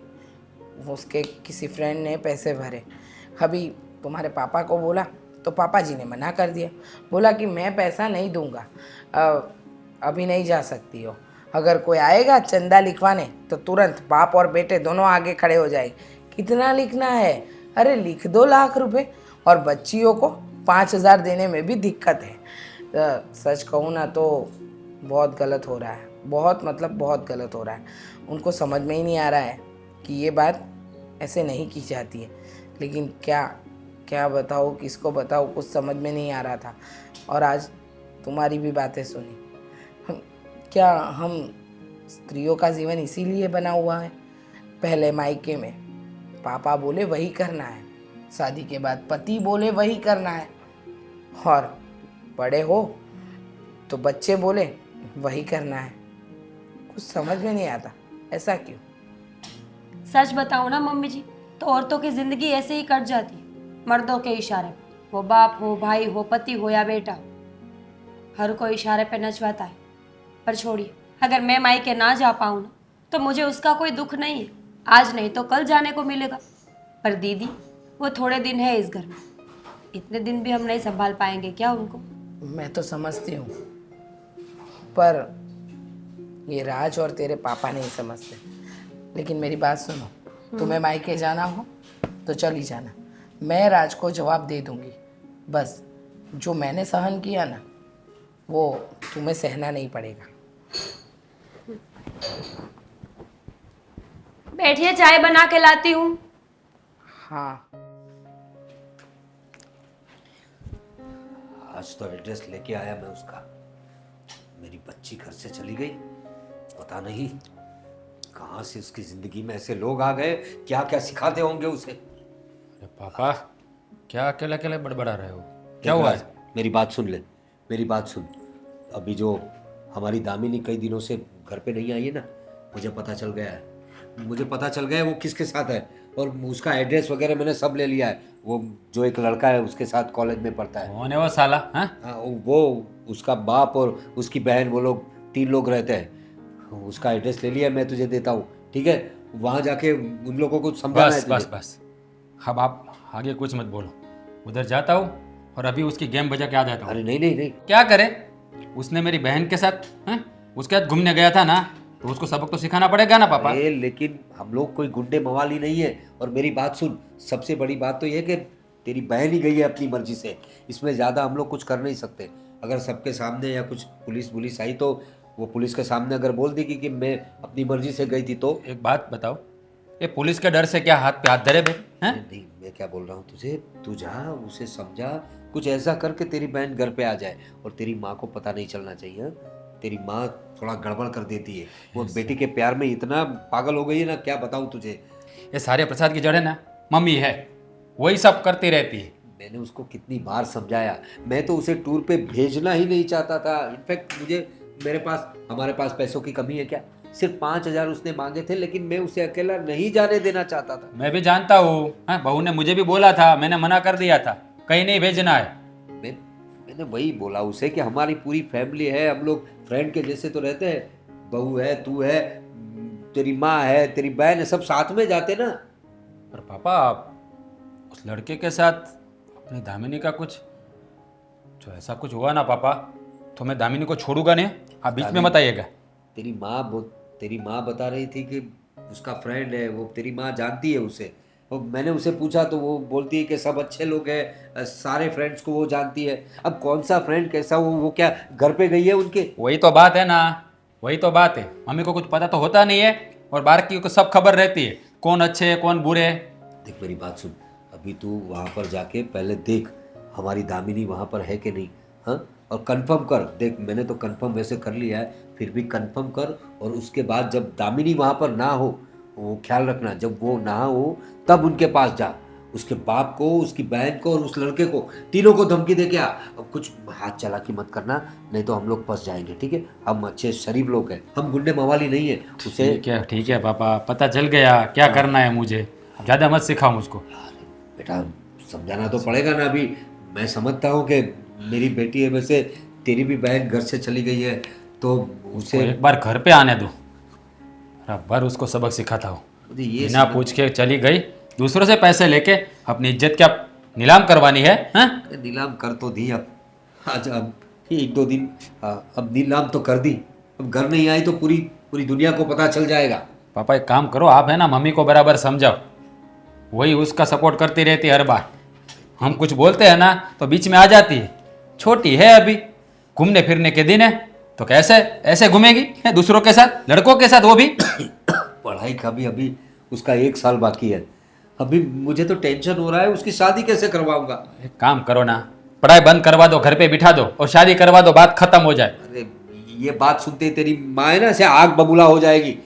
B: उसके किसी फ्रेंड ने पैसे भरे। अभी तुम्हारे पापा को बोला तो पापा जी ने मना कर दिया, बोला कि मैं पैसा नहीं दूंगा, अभी नहीं जा सकती हो। अगर कोई आएगा चंदा लिखवाने तो तुरंत बाप और बेटे दोनों आगे खड़े हो जाएंगे। कितना लिखना है? अरे लिख 2 लाख रुपए, और बच्चियों को 5,000 देने में भी दिक्कत है। सच कहूँ ना तो बहुत गलत हो रहा है, बहुत मतलब बहुत गलत हो रहा है। उनको समझ में ही नहीं आ रहा है कि ये बात ऐसे नहीं की जाती है, लेकिन क्या क्या बताओ, किसको बताओ, कुछ समझ में नहीं आ रहा था। और आज तुम्हारी भी बातें सुनी। क्या हम स्त्रियों का जीवन इसीलिए बना हुआ है? पहले मायके में पापा बोले वही करना है, शादी के बाद पति बोले वही करना है, और बड़े हो तो बच्चे बोले वही करना है। कुछ समझ में नहीं आता, ऐसा क्यों?
F: सच बताओ ना मम्मी जी, तो औरतों की जिंदगी ऐसे ही कट जाती है, मर्दों के इशारे पे। वो बाप हो, भाई हो, पति हो या बेटा हो, हर कोई इशारे पे नचवाता है। पर छोड़िए, अगर मैं मायके ना जा पाऊँ ना तो मुझे उसका कोई दुख नहीं है। आज नहीं तो कल जाने को मिलेगा। पर दीदी, वो थोड़े दिन है इस घर में, इतने दिन भी हम नहीं संभाल पाएंगे क्या उनको?
B: मैं तो समझती हूँ, पर ये राज और तेरे पापा नहीं समझते। लेकिन मेरी बात सुनो, तुम्हें मायके जाना हो तो चली जाना, मैं राज को जवाब दे दूंगी। बस जो मैंने सहन किया ना, वो तुम्हें सहना नहीं पड़ेगा।
F: बैठिए, चाय बना के लाती हूँ।
B: हाँ,
A: आज तो एड्रेस लेके आया मैं उसका। मेरी बच्ची घर से चली गई, पता नहीं कहाँ से उसकी जिंदगी में ऐसे लोग आ गए, क्या क्या सिखाते होंगे उसे।
G: अरे पापा, क्या अकेले अकेले बड़बड़ा रहे हो? क्या हुआ है?
A: मेरी बात सुन ले, मेरी बात सुन। अभी जो हमारी दामिनी कई दिनों से घर पे नहीं आई है ना, मुझे पता चल गया है, मुझे पता चल गया है वो किसके साथ है, और उसका एड्रेस वगैरह मैंने सब ले लिया है। वो जो एक लड़का है उसके साथ कॉलेज में पढ़ता है।
G: कौन है वो साला? हाँ,
A: हाँ, वो उसका बाप और उसकी बहन, वो लोग 3 लोग रहते हैं। उसका एड्रेस ले लिया, मैं तुझे देता हूँ, ठीक है? वहाँ जाके उन लोगों को समझाना है
G: बस
A: तुझे।
G: बस बस, अब आप आगे कुछ मत बोलो। उधर जाता हूँ और अभी उसकी गेम बजा के आ जाता हूँ।
A: अरे नहीं नहीं नहीं,
G: क्या करे? उसने मेरी बहन के साथ, हैं, उसके साथ घूमने गया था ना, तो उसको सबक तो सिखाना पड़ेगा ना पापा।
A: अरे लेकिन हम लोग कोई गुंडे मवाली नहीं है। और मेरी बात सुन, सबसे बड़ी बात तो ये है कि तेरी बहन ही गई है अपनी मर्जी से, इसमें ज़्यादा हम लोग कुछ कर नहीं सकते। अगर सबके सामने या कुछ पुलिस आई तो वो पुलिस के सामने अगर बोल देगी कि मैं अपनी मर्जी से गई थी तो।
G: एक बात बताओ, ये पुलिस के डर से क्या हाथ पे हाथ धरे बे? हैं?
A: नहीं, मैं क्या बोल रहा हूँ तुझे, तू जा, उसे समझा, कुछ ऐसा कर के तेरी बहन घर पे आ जाए। और तेरी माँ को पता नहीं चलना चाहिए। हाँ? तेरी माँ थोड़ा गड़बड़ कर देती है, वो बेटी के प्यार में इतना पागल हो गई है ना, क्या बताऊँ तुझे।
G: ये सारे प्रसाद की जड़ है ना मम्मी है, वही सब करती रहती है।
A: मैंने उसको कितनी बार समझाया, मैं तो उसे टूर पे भेजना ही नहीं चाहता था। इनफैक्ट मुझे, हमारे पास पैसों की कमी है क्या? सिर्फ 5,000 उसने मांगे थे, लेकिन मैं उसे अकेला नहीं जाने देना चाहता था।
G: मैं भी जानता हूँ, हाँ, बहू ने मुझे भी बोला था, मैंने मना कर दिया था, कहीं नहीं भेजना है।
A: मैंने वही बोला उसे कि हमारी पूरी फैमिली है, हम लोग फ्रेंड के जैसे तो रहते हैं। बहू है, तू है, तेरी माँ है, तेरी बहन है, सब साथ में जाते ना।
G: पर पापा, उस लड़के के साथ अपनी दामिनी का कुछ, जो ऐसा कुछ हुआ ना पापा, तो मैं दामिनी को छोड़ूंगा नहीं। आप बीच में मत आइएगा।
A: तेरी माँ बता रही थी कि उसका फ्रेंड है वो, तेरी माँ जानती है उसे। और मैंने उसे पूछा तो वो बोलती है कि सब अच्छे लोग हैं, सारे फ्रेंड्स को वो जानती है। अब कौन सा फ्रेंड कैसा हो, वो क्या घर पे गई है उनके?
G: वही तो बात है ना, वही तो बात है। मम्मी को कुछ पता तो होता नहीं है, और बाकी को सब खबर रहती है, कौन अच्छे है कौन बुरे है।
A: देख मेरी बात सुन, अभी तू वहाँ पर जाके पहले देख हमारी दामिनी वहाँ पर है कि नहीं, हाँ? और कंफर्म कर। देख मैंने तो कंफर्म वैसे कर लिया है, फिर भी कंफर्म कर। और उसके बाद जब दामिनी वहाँ पर ना हो, वो ख्याल रखना, जब वो ना हो तब उनके पास जा। उसके बाप को, उसकी बहन को और उस लड़के को, तीनों को धमकी दे के आ। अब कुछ हाथ चालाकी मत करना, नहीं तो हम लोग फंस जाएंगे, ठीक है? हम अच्छे शरीफ लोग हैं, हम गुंडे मवाली नहीं है। उसे
G: ठीक है पापा, पता चल गया क्या करना है मुझे। ज़्यादा मत सिखाओ मुझको।
A: बेटा समझाना तो पड़ेगा ना। अभी मैं समझता हूँ कि मेरी बेटी है, वैसे तेरी भी बहन घर से चली गई है, तो
G: उसको
A: उसे
G: एक बार घर पे आने दो, बराबर उसको सबक सिखाता हूँ।
A: मुझे ये
G: बिना पूछ के चली गई, दूसरों से पैसे लेके अपनी इज्जत क्या नीलाम करवानी है? हाँ?
A: नीलाम कर तो दी। अब आज अब एक दो दिन अब नीलाम तो कर दी। अब घर नहीं आई तो पूरी पूरी दुनिया को पता चल जाएगा।
G: पापा एक काम करो, आप है ना मम्मी को बराबर समझाओ, वही उसका सपोर्ट करती रहती है हर बार। हम कुछ बोलते हैं ना तो बीच में आ जाती है। छोटी है अभी, घूमने फिरने के दिन है, तो कैसे ऐसे घूमेगी है दूसरों के साथ, लड़कों के साथ, वो भी।
A: पढ़ाई का भी अभी उसका 1 साल बाकी है। अभी मुझे तो टेंशन हो रहा है, उसकी शादी कैसे करवाऊंगा।
G: एक काम करो ना, पढ़ाई बंद करवा दो, घर पे बिठा दो और शादी करवा दो, बात खत्म हो जाए।
A: अरे ये बात सुनते ही तेरी माँ है ना ऐसे आग बबूला हो जाएगी।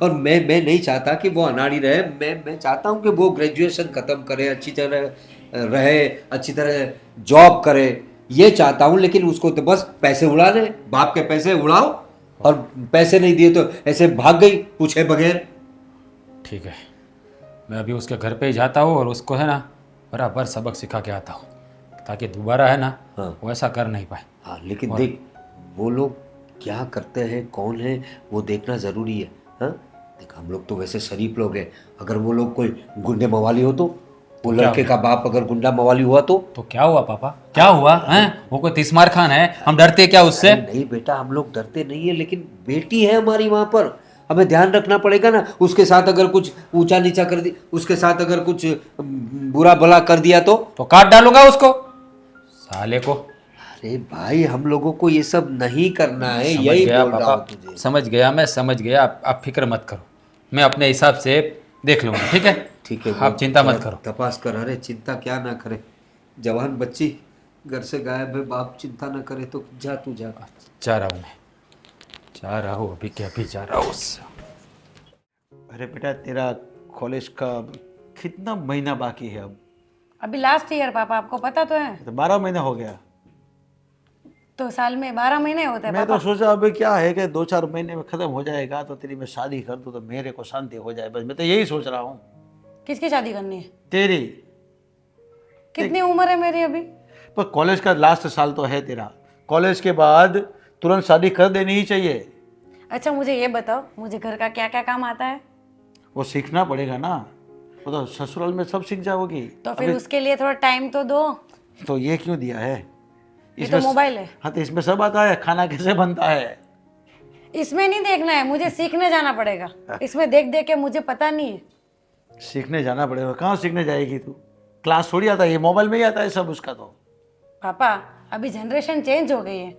A: और मैं नहीं चाहता कि वो अनाड़ी रहे। मैं चाहता हूँ कि वो ग्रेजुएशन खत्म करे, अच्छी तरह रहे, अच्छी तरह जॉब करे, ये चाहता हूँ। लेकिन उसको तो बस पैसे उड़ाने, बाप के पैसे उड़ाओ, और पैसे नहीं दिए तो ऐसे भाग गई पूछे बगैर।
G: ठीक है, मैं अभी उसके घर पे ही जाता हूँ और उसको है ना बराबर सबक सिखा के आता हूँ, ताकि दोबारा है ना
A: हाँ।
G: वो ऐसा कर नहीं पाए।
A: हाँ लेकिन देख, वो लोग क्या करते हैं, कौन है, वो देखना ज़रूरी है। हाँ देख, हम लोग तो वैसे शरीफ लोग हैं। अगर वो लोग कोई गुंडे मवाली हो तो, वो लड़के का बाप अगर गुंडा मवाली हुआ तो
G: क्या हुआ पापा, क्या हुआ है? वो कोई तिस्मार खान है, हम डरते क्या उससे?
A: नहीं बेटा, हम लोग डरते नहीं है, लेकिन बेटी है हमारी वहाँ पर, हमें ध्यान रखना पड़ेगा ना। उसके साथ अगर कुछ ऊंचा नीचा कर दी, उसके साथ अगर कुछ बुरा भला कर दिया तो
G: काट डालूंगा उसको, साले को।
A: अरे भाई, हम लोगों को ये सब नहीं करना है,
G: समझ
A: यही
G: गया
A: बोल रहा हूँ
G: पापा,
A: तुझे।
G: समझ गया, मैं समझ गया। आप फिक्र मत करो, मैं अपने हिसाब से देख लूंगा, ठीक है?
A: ठीक है,
G: आप चिंता मत करो।
A: तपास कर। अरे चिंता क्या ना करे, जवान बच्ची घर से गायब है, बाप चिंता ना करे तो जा तू जा।
G: जा रहा हूँ मैं, जा रहा हूँ, अभी क्या अभी जा रहा हूँ।
E: अरे बेटा, तेरा कॉलेज का कितना महीना बाकी है अब?
H: अभी लास्ट ईयर पापा, आपको पता तो है।
E: तो 12 महीने हो गया।
H: तो साल में 12 महीने होते हैं
E: मैं
H: पापा।
E: तो सोचा अभी क्या है कि 2-4 महीने में खत्म हो जाएगा, तो तेरी मैं शादी कर दूँ तो मेरे को शांति हो जाए। बस मैं तो यही सोच रहा हूँ।
H: किसकी शादी करनी है?
E: तेरी।
H: कितनी उम्र है मेरी अभी?
E: पर कॉलेज का लास्ट साल तो है तेरा, कॉलेज के बाद तुरंत शादी कर देनी ही चाहिए।
H: अच्छा मुझे ये बताओ, मुझे घर का क्या क्या काम आता है?
E: वो सीखना पड़ेगा ना, वो तो ससुराल में सब सीख जाओगी।
H: तो फिर उसके लिए थोड़ा टाइम तो दो।
E: तो ये क्यों दिया है?
H: ये तो मोबाइल है।
E: हाँ तो इसमें सब आता है, खाना कैसे बनता है।
H: इसमें नहीं देखना है, मुझे सीखने जाना पड़ेगा। इसमें देख देख के मुझे पता नहीं है।
E: सीखने जाना पड़ेगा? कहाँ सीखने जाएगी तू? क्लास थोड़ी आता है, ये मोबाइल में ही आता है सब उसका। तो
H: पापा अभी जनरेशन चेंज हो गई है,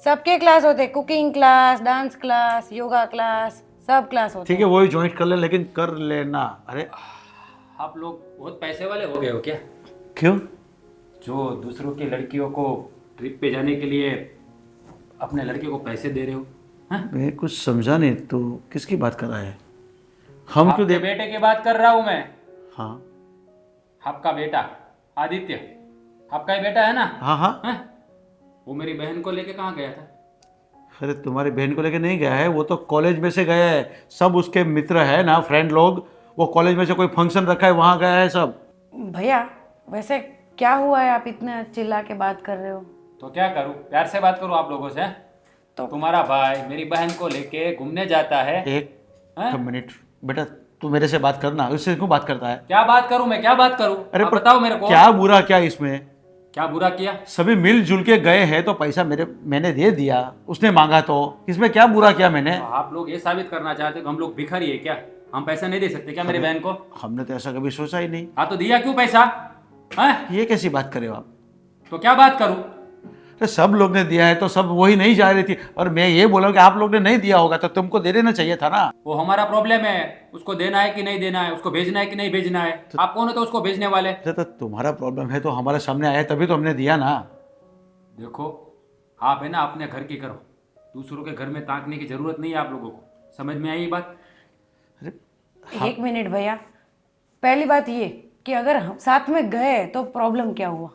H: सबके क्लास होते हैं, cooking class, dance class, yoga class, सब क्लास होते
E: ठीक है, वही ज्वाइन कर ले, लेकिन कर लेना। अरे
G: आप लोग बहुत पैसे वाले हो गए हो क्या,
E: क्यों?
G: जो दूसरों की लड़कियों को ट्रिप पे जाने के लिए अपने लड़के को पैसे दे रहे हो? हाँ?
E: मैं कुछ समझा नहीं, तो किसकी बात कर रहा है? हम क्यों
G: आपके
E: दे?
G: बेटे की बात कर रहा हूँ मैं।
E: हाँ
G: आपका बेटा आदित्य, आपका ही बेटा है ना?
E: हाँ हाँ।
G: हाँ? वो मेरी बहन को लेके कहाँ गया था?
E: अरे तुम्हारी बहन को लेके नहीं गया है, वो तो कॉलेज में से गया है। सब उसके मित्र है ना, फ्रेंड लोग, वो कॉलेज में से कोई फंक्शन रखा है, वहाँ गया है सब।
H: भैया वैसे क्या हुआ है, आप इतना चिल्ला के बात कर रहे हो?
G: तो क्या करूँ, प्यार से बात करूँ आप लोगों से? तो तुम्हारा भाई मेरी बहन को लेके घूमने जाता है।
E: एक मिनट बेटा, तू मेरे से बात करना, उससे क्यों बात करता है?
G: क्या बात करूँ मैं, क्या बात करूँ?
E: अरे
G: आप
E: पर
G: बताओ मेरे को,
E: क्या बुरा क्या इसमें?
G: क्या बुरा किया?
E: सभी मिलजुल के गए हैं तो पैसा मैंने दे दिया, उसने मांगा तो इसमें क्या बुरा किया मैंने?
G: तो आप लोग ये साबित करना चाहते हो कि हम लोग भिखारी है क्या? हम पैसा नहीं दे सकते क्या मेरी बहन को?
E: हमने तो ऐसा कभी सोचा ही नहीं।
G: हाँ तो दिया क्यों पैसा? हाँ?
E: ये कैसी बात करे आप?
G: तो क्या बात करूँ?
E: तो सब लोग ने दिया है तो सब वही नहीं जा रही थी, और मैं ये बोला कि आप लोग ने नहीं दिया होगा तो तुमको दे देना चाहिए था ना।
G: वो हमारा प्रॉब्लम है, उसको देना है कि नहीं देना है, उसको भेजना है कि नहीं भेजना है। आप कौन है तो उसको भेजने वाले?
E: तो तुम्हारा प्रॉब्लम है तो हमारे सामने आया तभी तो हमने दिया ना।
G: देखो आप है ना अपने घर की करो, दूसरों के घर में ताकने की जरूरत नहीं है आप लोगों को। समझ में आई ये बात?
H: एक मिनट भैया, पहली बात ये कि अगर हम साथ में गए तो प्रॉब्लम क्या हुआ।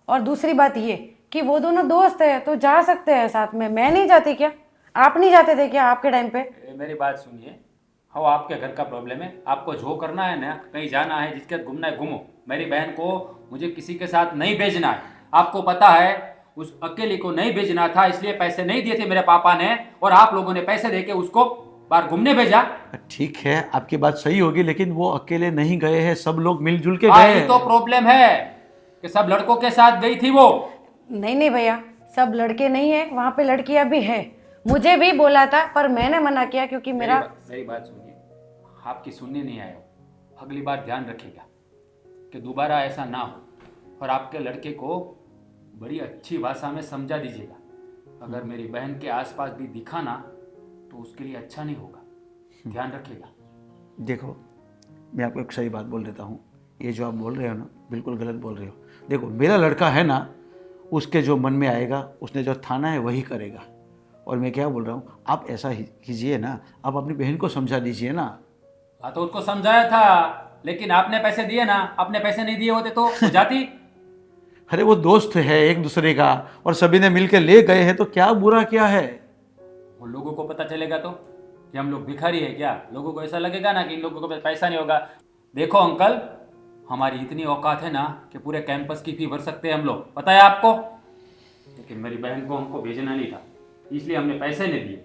H: और दूसरी बात ये कि वो दोनों दोस्त है तो जा सकते हैं साथ में, मैं नहीं जाती क्या? आप नहीं जाते थे क्या आपके टाइम पे?
G: मेरी बात सुनिए, हाँ आपके घर का प्रॉब्लम है, आपको जो करना है ना, कहीं जाना है, जिसके साथ घूमना है घूमो। मेरी बहन को मुझे किसी के साथ नहीं भेजना है। आपको पता है उस अकेले को नहीं भेजना था, इसलिए पैसे नहीं दिए थे मेरे पापा ने, और आप लोगों ने पैसे देके उसको बाहर घूमने भेजा।
E: ठीक है, आपकी बात सही होगी, लेकिन वो अकेले नहीं गए हैं, सब लोग मिलजुल के
G: हाँ,
E: गए
G: ये
E: हैं।
G: तो प्रॉब्लम है कि सब लड़कों के साथ गई थी वो।
H: नहीं नहीं भैया, सब लड़के नहीं है, वहाँ पे लड़कियां भी है। मुझे भी बोला था पर मैंने मना किया क्योंकि मेरा
G: मेरी बात सुनिए, आपकी सुनने नहीं आया। अगली बार ध्यान रखिएगा कि दोबारा ऐसा ना हो, और आपके लड़के को बड़ी अच्छी भाषा में समझा दीजिएगा। अगर मेरी बहन के आसपास भी दिखा ना तो उसके लिए अच्छा नहीं होगा, ध्यान रखिएगा।
E: देखो, मैं आपको एक सही बात बोल देता हूँ, ये जो आप बोल रहे हो ना, बिल्कुल गलत बोल रहे हो। देखो, मेरा लड़का है ना, उसके जो मन में आएगा, उसने जो ठाना है वही करेगा। और मैं क्या बोल रहा हूँ, आप ऐसा ही कीजिए ना, आप अपनी बहन को समझा दीजिए ना।
G: हाँ तो उसको समझाया था, लेकिन आपने पैसे दिए ना, आपने पैसे नहीं दिए होते तो वो जाती।
E: अरे वो दोस्त है एक दूसरे का, और सभी ने मिल के ले गए हैं, तो क्या बुरा क्या है?
G: वो लोगों को पता चलेगा तो कि हम लोग भिखारी है क्या? लोगों को ऐसा लगेगा ना कि इन लोगों को पैसा नहीं होगा। देखो अंकल, हमारी इतनी औकात है ना कि पूरे कैंपस की फी भर सकते हैं हम लोग, पता है आपको। लेकिन मेरी बहन को हमको भेजना नहीं था, इसलिए हमने पैसे नहीं दिए,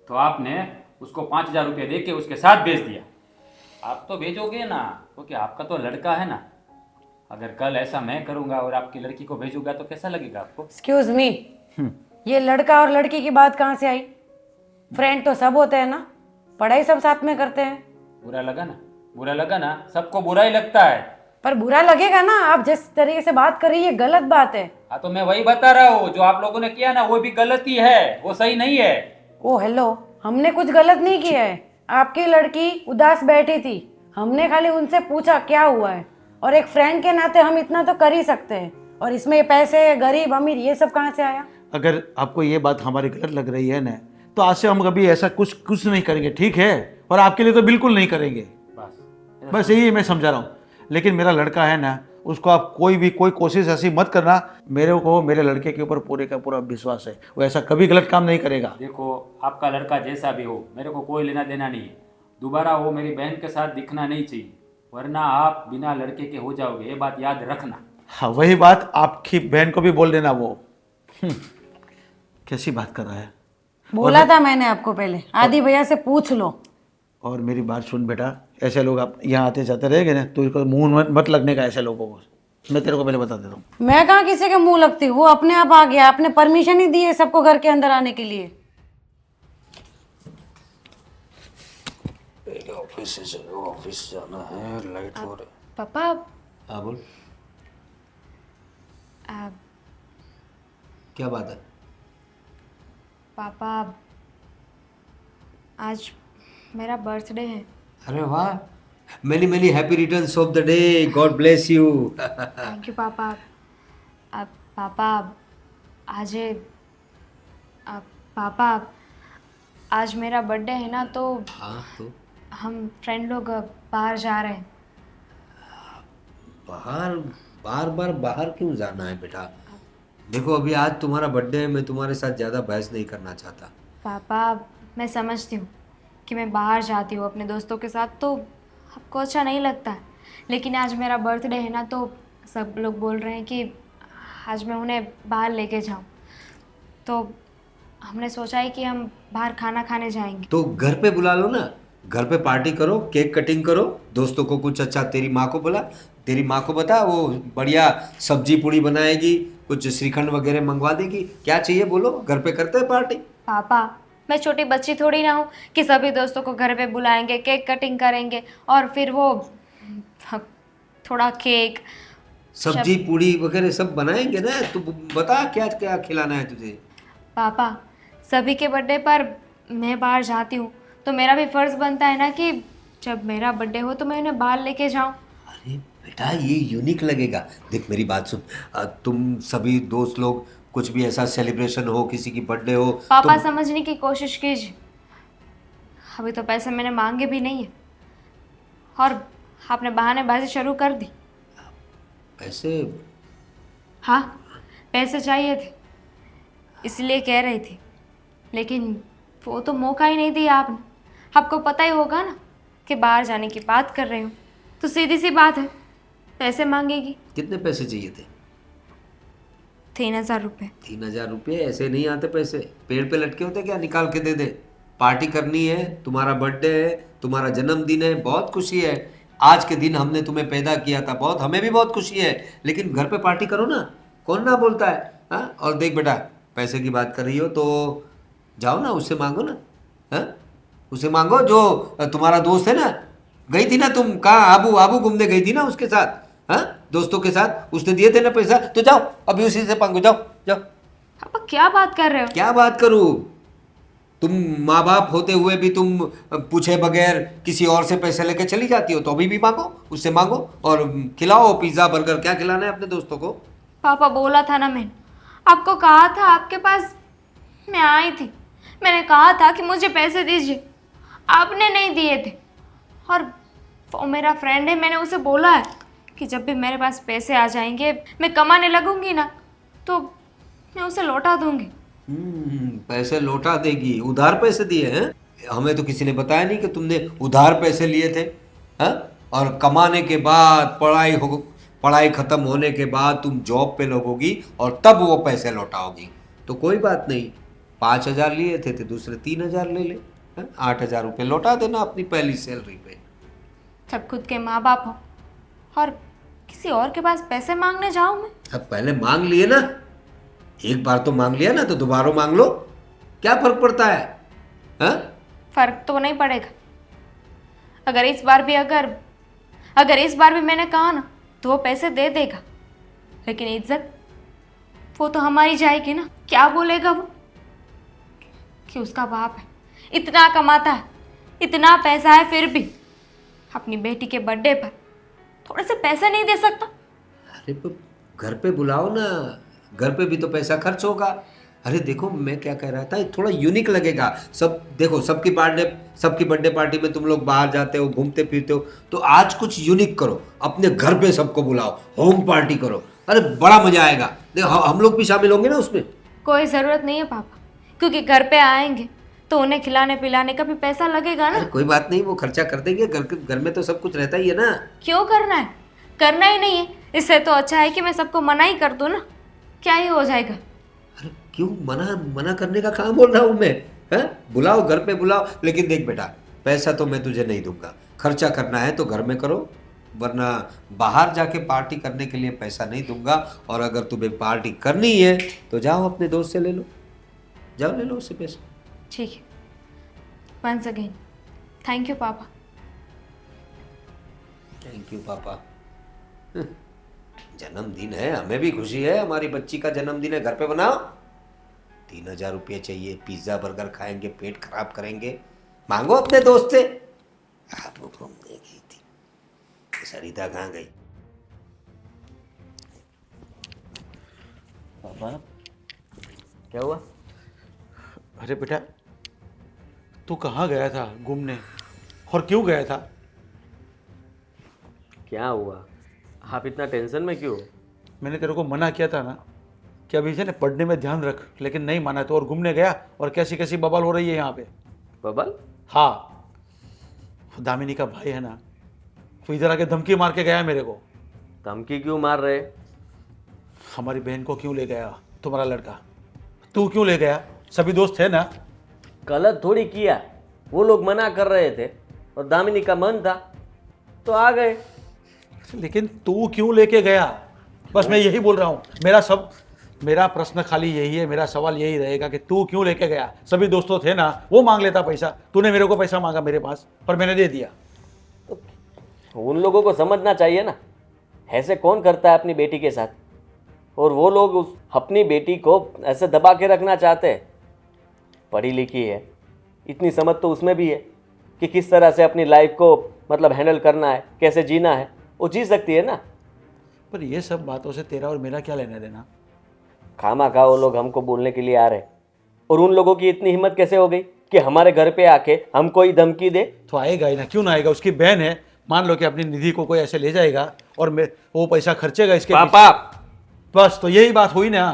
G: तो आपने उसको 5,000 रुपये दे के उसके साथ भेज दिया। आप तो भेजोगे ना, क्योंकि आपका तो लड़का है ना। अगर कल ऐसा मैं करूँगा और आपकी लड़की को भेजूंगा तो कैसा लगेगा आपको?
H: एक्सक्यूज मी, ये लड़का और लड़की की बात कहाँ से आई? फ्रेंड तो सब होते हैं ना, पढ़ाई सब साथ में करते हैं।
G: बुरा लगा ना? बुरा लगा ना? सबको बुरा ही लगता है।
H: पर बुरा लगेगा ना, आप जिस तरीके से बात कर रही है गलत बात है।
G: हाँ तो मैं वही बता रहा हूँ, जो आप लोगों ने किया ना वो भी गलत ही है, वो सही नहीं है।
H: ओ हेलो, हमने कुछ गलत नहीं किया है। आपकी लड़की उदास बैठी थी, हमने खाली उनसे पूछा क्या हुआ है, और एक फ्रेंड के नाते हम इतना तो कर ही सकते हैं। और इसमें पैसे, गरीब अमीर, ये सब कहाँ से आया?
E: अगर आपको ये बात हमारी गलत लग रही है ना, तो आज से हम कभी ऐसा कुछ नहीं करेंगे, ठीक है? और आपके लिए तो बिल्कुल नहीं करेंगे। बस यही मैं समझा रहा हूँ। लेकिन मेरा लड़का है ना, उसको आप कोई कोशिश ऐसी मत करना। मेरे को मेरे लड़के के ऊपर पूरे का पूरा विश्वास है, वो ऐसा कभी गलत काम नहीं करेगा।
G: देखो, आपका लड़का जैसा भी हो, मेरे को कोई लेना देना नहीं है। दोबारा वो मेरी बहन के साथ दिखना नहीं चाहिए, वरना आप बिना लड़के के हो जाओगे, ये बात याद रखना।
E: हाँ, वही बात आपकी बहन को भी बोल देना। वो कैसी बात कर रहा है?
H: बोला था मैंने आपको पहले, आदि भैया से पूछ लो।
E: और मेरी बात सुन बेटा, ऐसे लोग आप यहाँ आते जाते रहेंगे ना, तो इसको मुंह मत लगने का ऐसे लोगों को, मैं तेरे को पहले बता देता हूँ।
H: मैं कहाँ किसी के मुंह लगती हूँ, वो अपने आप आ गया, आपने परमिशन ही दी है सबको घर के अंदर आने के लिए।
A: ऑफिस जाना है, लाइट हो रही।
C: पापा
A: हाँ बोल,
C: आ,
A: क्या बात है?
C: पापा आज मेरा बर्थडे है।
A: अरे वाह, many many happy returns of the day, God bless you.
C: Thank you पापा। अब पापा आज पापा आज मेरा बर्थडे है ना, तो
A: हाँ तो
C: हम फ्रेंड लोग बाहर जा रहे हैं।
A: बाहर? बार बार बाहर क्यों जाना है बेटा? देखो, अभी आज तुम्हारा बर्थडे है, मैं तुम्हारे साथ ज़्यादा बहस नहीं करना चाहता।
C: पापा मैं समझती हूँ कि मैं बाहर जाती हूँ अपने दोस्तों के साथ तो आपको अच्छा नहीं लगता है, लेकिन आज मेरा बर्थडे है ना, तो सब लोग बोल रहे हैं कि आज मैं उन्हें बाहर लेके जाऊँ, तो हमने सोचा है कि हम बाहर खाना खाने जाएंगे।
A: तो घर पे बुला लो ना, घर पे पार्टी करो, केक कटिंग करो, दोस्तों को कुछ अच्छा, तेरी माँ को बुला, तेरी माँ को बता, वो बढ़िया सब्जी पूड़ी बनाएगी, कुछ श्रीखंड वगैरह मंगवा देगी। क्या चाहिए बोलो, घर पे करते हैं पार्टी।
C: पापा मैं छोटी बच्ची थोड़ी ना हूँ कि सभी दोस्तों को घर पे बुलाएंगे, केक कटिंग करेंगे और फिर वो थोड़ा केक
A: सब्जी पूड़ी वगैरह सब बनाएंगे ना। तू बता क्या क्या खिलाना है तुझे।
C: पापा सभी के बर्थडे पर मैं बाहर जाती हूँ तो मेरा भी फ़र्ज़ बनता है ना कि जब मेरा बर्थडे हो तो मैं उन्हें बाहर लेके जाऊँ।
A: अरे बेटा, ये यूनिक लगेगा। देख मेरी बात सुन, तुम सभी दोस्त लोग कुछ भी ऐसा सेलिब्रेशन हो, किसी की बर्थडे हो,
C: पापा समझने की कोशिश कीजिए, अभी तो पैसे मैंने मांगे भी नहीं है और आपने बहानेबाजी शुरू कर दी।
A: पैसे?
C: हाँ, पैसे चाहिए थे, इसलिए कह रही थी, लेकिन वो तो मौका ही नहीं दिया आपने। आपको पता ही होगा ना कि बाहर जाने की बात कर रहे हो, तो सीधी सी बात है, पैसे मांगेगी।
A: कितने पैसे चाहिए थे?
C: 3000 रुपये।
A: 3000 रुपये? ऐसे नहीं आते पैसे, पेड़ पे लटके होते क्या निकाल के दे दे? पार्टी करनी है, तुम्हारा बर्थडे है, तुम्हारा जन्मदिन है, बहुत खुशी है, आज के दिन हमने तुम्हें पैदा किया था, बहुत, हमें भी बहुत खुशी है, लेकिन घर पे पार्टी करो ना, कौन ना बोलता है? हाँ, और देख बेटा, पैसे की बात कर रही हो तो जाओ ना, उससे मांगो ना। हाँ, उससे मांगो, जो तुम्हारा दोस्त है ना, गई थी ना तुम, कहाँ, आबू आबू घूमने गई थी ना उसके साथ, हाँ, दोस्तों के साथ, उसने दिए थे ना पैसा, तो जाओ अभी उसी से मांगो, जाओ जाओ।
C: पापा क्या बात कर रहे हो?
A: क्या बात करूं? तुम माँ बाप होते हुए भी तुम पूछे बगैर किसी और से पैसे लेके चली जाती हो, तो अभी भी मांगो, उससे मांगो और खिलाओ पिज्ज़ा बर्गर, क्या खिलाना है अपने दोस्तों को।
C: पापा बोला था ना, मैंने आपको कहा था, आपके पास मैं आई थी, मैंने कहा था कि मुझे पैसे दीजिए, आपने नहीं दिए थे। और वो मेरा फ्रेंड है, मैंने उसे बोला है कि जब भी मेरे पास पैसे आ जाएंगे, मैं कमाने लगूंगी ना, तो मैं उसे लौटा दूंगी।
A: पैसे लौटा देगी? उधार पैसे दिए हैं? हमें तो किसी ने बताया नहीं कि तुमने उधार पैसे लिए थे। हाँ, और कमाने के बाद पढ़ाई खत्म होने के बाद तुम जॉब पे लगोगी और तब वो पैसे लौटाओगी। तो कोई बात नहीं, 5000 लिए थे तो दूसरे 3000 ले ले, 8000 रुपये लौटा देना अपनी पहली सैलरी पे।
C: जब खुद के माँ बाप हो और किसी और के पास पैसे मांगने जाऊँ मैं?
A: अब पहले मांग लिए ना, एक बार तो मांग लिया ना, तो दोबारा मांग लो, क्या फर्क पड़ता है? हाँ?
C: फर्क तो नहीं पड़ेगा। अगर इस बार भी मैंने कहा ना, तो वो पैसे दे देगा, लेकिन इज्जत वो तो हमारी जाएगी ना। क्या बोलेगा वो कि उसका बाप है, इतना कमाता है, इतना पैसा है, फिर भी अपनी बेटी के बर्थडे पर थोड़े से पैसे नहीं दे सकता?
A: अरे घर पे बुलाओ ना, घर पे भी तो पैसा खर्च होगा। अरे देखो, मैं क्या कह रहा था, थोड़ा यूनिक लगेगा। सब देखो, सबकी बर्थडे पार्टी में तुम लोग बाहर जाते हो, घूमते फिरते हो, तो आज कुछ यूनिक करो, अपने घर पे सबको बुलाओ, होम पार्टी करो, अरे बड़ा मजा आएगा। देखो हम लोग भी शामिल होंगे ना उसमें।
C: कोई ज़रूरत नहीं है पापा, क्योंकि घर पे आएंगे तो उन्हें खिलाने पिलाने का भी पैसा लगेगा ना।
A: अरे कोई बात नहीं, वो खर्चा कर देंगे, घर में तो सब कुछ रहता ही है ना।
C: क्यों करना है? करना ही नहीं है, इससे तो अच्छा है कि मैं सबको मना ही कर दूँ ना, क्या ही हो जाएगा।
A: अरे क्यों मना करने का काम बोल रहा हूँ मैं? है, बुलाओ, घर पे बुलाओ, लेकिन देख बेटा, पैसा तो मैं तुझे नहीं दूंगा, खर्चा करना है तो घर में करो, वरना बाहर जाके पार्टी करने के लिए पैसा नहीं दूंगा। और अगर तुम्हें पार्टी करनी है तो जाओ अपने दोस्त से ले लो, जाओ ले लो उससे पैसा।
C: ठीक है, वंस अगेन थैंक यू पापा।
A: थैंक यू पापा। जन्मदिन है, हमें भी खुशी है, हमारी बच्ची का जन्मदिन है, घर पे बनाओ। 3000 रुपये चाहिए, पिज्ज़ा बर्गर खाएंगे, पेट खराब करेंगे, मांगो अपने दोस्त से। आप वो घूमने गई थी, सरिता कहाँ गई?
D: पापा क्या हुआ?
E: अरे बेटा, तू कहाँ गया था घूमने और क्यों गया था?
D: क्या हुआ? आप इतना टेंशन में क्यों?
E: मैंने तेरे को मना किया था ना कि अभी से ना पढ़ने में ध्यान रख, लेकिन नहीं माना तो और घूमने गया, और कैसी कैसी बवाल हो रही है यहाँ पे।
D: बबल?
E: हाँ, दामिनी का भाई है ना, तो इधर आके धमकी मार के गया मेरे को।
D: धमकी क्यों मार रहे?
E: हमारी बहन को क्यों ले गया तुम्हारा लड़का? तू क्यों ले गया? सभी दोस्त है ना।
D: गलत थोड़ी किया, वो लोग मना कर रहे थे और दामिनी का मन था तो आ गए।
E: लेकिन तू क्यों लेके गया? बस मैं यही बोल रहा हूँ, मेरा प्रश्न खाली यही है, मेरा सवाल यही रहेगा कि तू क्यों लेके गया? सभी दोस्तों थे ना, वो मांग लेता पैसा, तूने मेरे को पैसा मांगा मेरे पास, पर मैंने दे दिया।
D: तो उन लोगों को समझना चाहिए ना, ऐसे कौन करता है अपनी बेटी के साथ? और वो लोग अपनी बेटी को ऐसे दबा के रखना चाहते हैं। पढ़ी लिखी है, इतनी समझ तो उसमें भी है कि किस तरह से अपनी लाइफ को मतलब हैंडल करना है, कैसे जीना है, वो जी सकती है ना।
E: पर ये सब बातों से तेरा और मेरा क्या लेना देना?
D: खामा खा वो लोग हमको बोलने के लिए आ रहे, और उन लोगों की इतनी हिम्मत कैसे हो गई कि हमारे घर पे आके हमको ही धमकी दे?
E: तो आएगा ही ना, क्यों ना आएगा? उसकी बहन है, मान लो कि अपनी निधि को कोई ऐसे ले जाएगा और मैं वो पैसा खर्चेगा इसके पीछे।
D: पापा
E: बस तो यही बात हुई ना।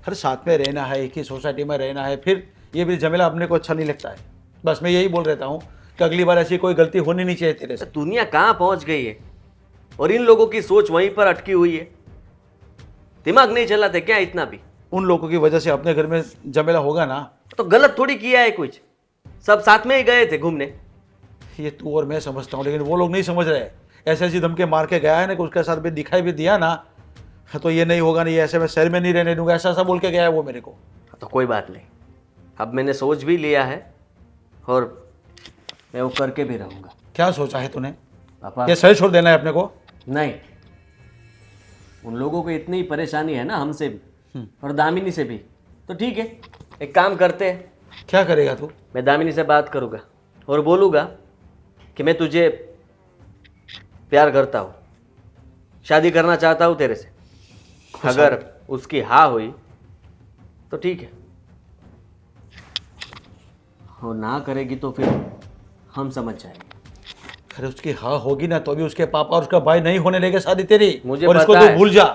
E: हर साथ में रहना है, एक ही सोसाइटी में रहना है, फिर ये भी झमेला अपने को अच्छा नहीं लगता है। बस मैं यही बोल रहता हूँ कि अगली बार ऐसी कोई गलती होनी नहीं चाहिए तेरे से।
D: दुनिया कहाँ पहुंच गई है और इन लोगों की सोच वहीं पर अटकी हुई है। दिमाग नहीं चलाते क्या इतना भी?
E: उन लोगों की वजह से अपने घर में झमेला होगा ना।
D: तो गलत थोड़ी किया है कुछ, सब साथ में ही गए थे घूमने।
E: ये तू और मैं समझता हूँ, लेकिन वो लोग नहीं समझ रहे। ऐसे ऐसी धमके मार के गया है ना कि उसके साथ भी दिखाई भी दिया ना, तो ये नहीं होगा, नहीं ऐसे मैं शहर में नहीं रहने दूंगा, ऐसा ऐसा बोल के गया है वो मेरे को।
D: तो कोई बात नहीं, अब मैंने सोच भी लिया है और मैं वो करके भी रहूंगा।
E: क्या सोचा है तूने?
D: पापा
E: ये सही छोड़ देना है अपने को?
D: नहीं, उन लोगों को इतनी परेशानी है ना हमसे भी और दामिनी से भी, तो ठीक है एक काम करते हैं।
E: क्या करेगा तू?
D: मैं दामिनी से बात करूंगा और बोलूँगा कि मैं तुझे प्यार करता हूँ, शादी करना चाहता हूँ तेरे से। अगर उसकी हाँ हुई तो ठीक है, और ना करेगी तो फिर हम समझ जाएंगे।
E: अरे उसकी हाँ होगी ना तो भी उसके पापा और उसका भाई नहीं होने देंगे शादी तेरी।
D: मुझे
E: और इसको
D: पता
E: तू
D: है।
E: भूल जा।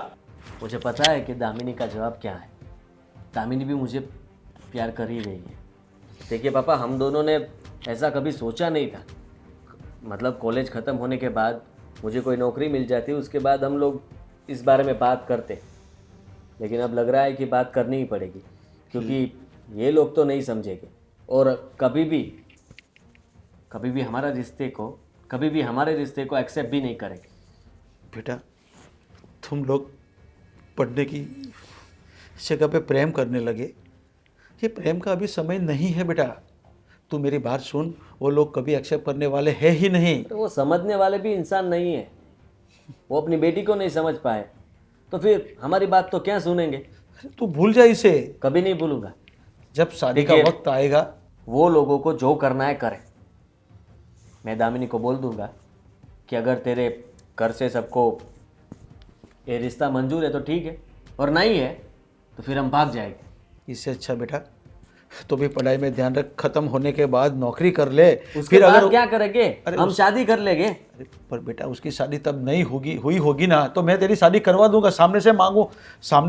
D: मुझे पता है कि दामिनी का जवाब क्या है। दामिनी भी मुझे प्यार कर ही रही है। देखिए पापा, हम दोनों ने ऐसा कभी सोचा नहीं था। मतलब कॉलेज ख़त्म होने के बाद मुझे कोई नौकरी मिल जाती, उसके बाद हम लोग इस बारे में बात करते, लेकिन अब लग रहा है कि बात करनी ही पड़ेगी, क्योंकि ये लोग तो नहीं समझेंगे और कभी भी हमारे रिश्ते को एक्सेप्ट भी नहीं करेंगे।
E: बेटा तुम लोग पढ़ने की जगह पे प्रेम करने लगे, ये प्रेम का अभी समय नहीं है बेटा। तू मेरी बात सुन, वो लोग कभी एक्सेप्ट करने वाले हैं ही नहीं।
D: तो वो समझने वाले भी इंसान नहीं है। वो अपनी बेटी को नहीं समझ पाए तो फिर हमारी बात तो क्या सुनेंगे।
E: तू भूल जा इसे।
D: कभी नहीं भूलूंगा।
E: जब शादी का
D: देखिए,
E: वक्त आएगा
D: वो लोगों को जो करना है करें। मैं दामिनी को बोल दूंगा कि अगर तेरे घर से सबको ये रिश्ता मंजूर है तो ठीक है, और नहीं है तो फिर हम भाग जाएंगे।
E: इससे अच्छा बेटा तो भी पढ़ाई में ध्यान रख, खत्म होने के बाद नौकरी कर ले।
D: उसके
E: फिर
D: बाद
E: अगर
D: क्या करेंगे? हम शादी कर लेंगे।
E: अरे पर बेटा उसकी शादी तब नहीं हुई होगी ना, तो मैं तेरी शादी करवा दूंगा। सामने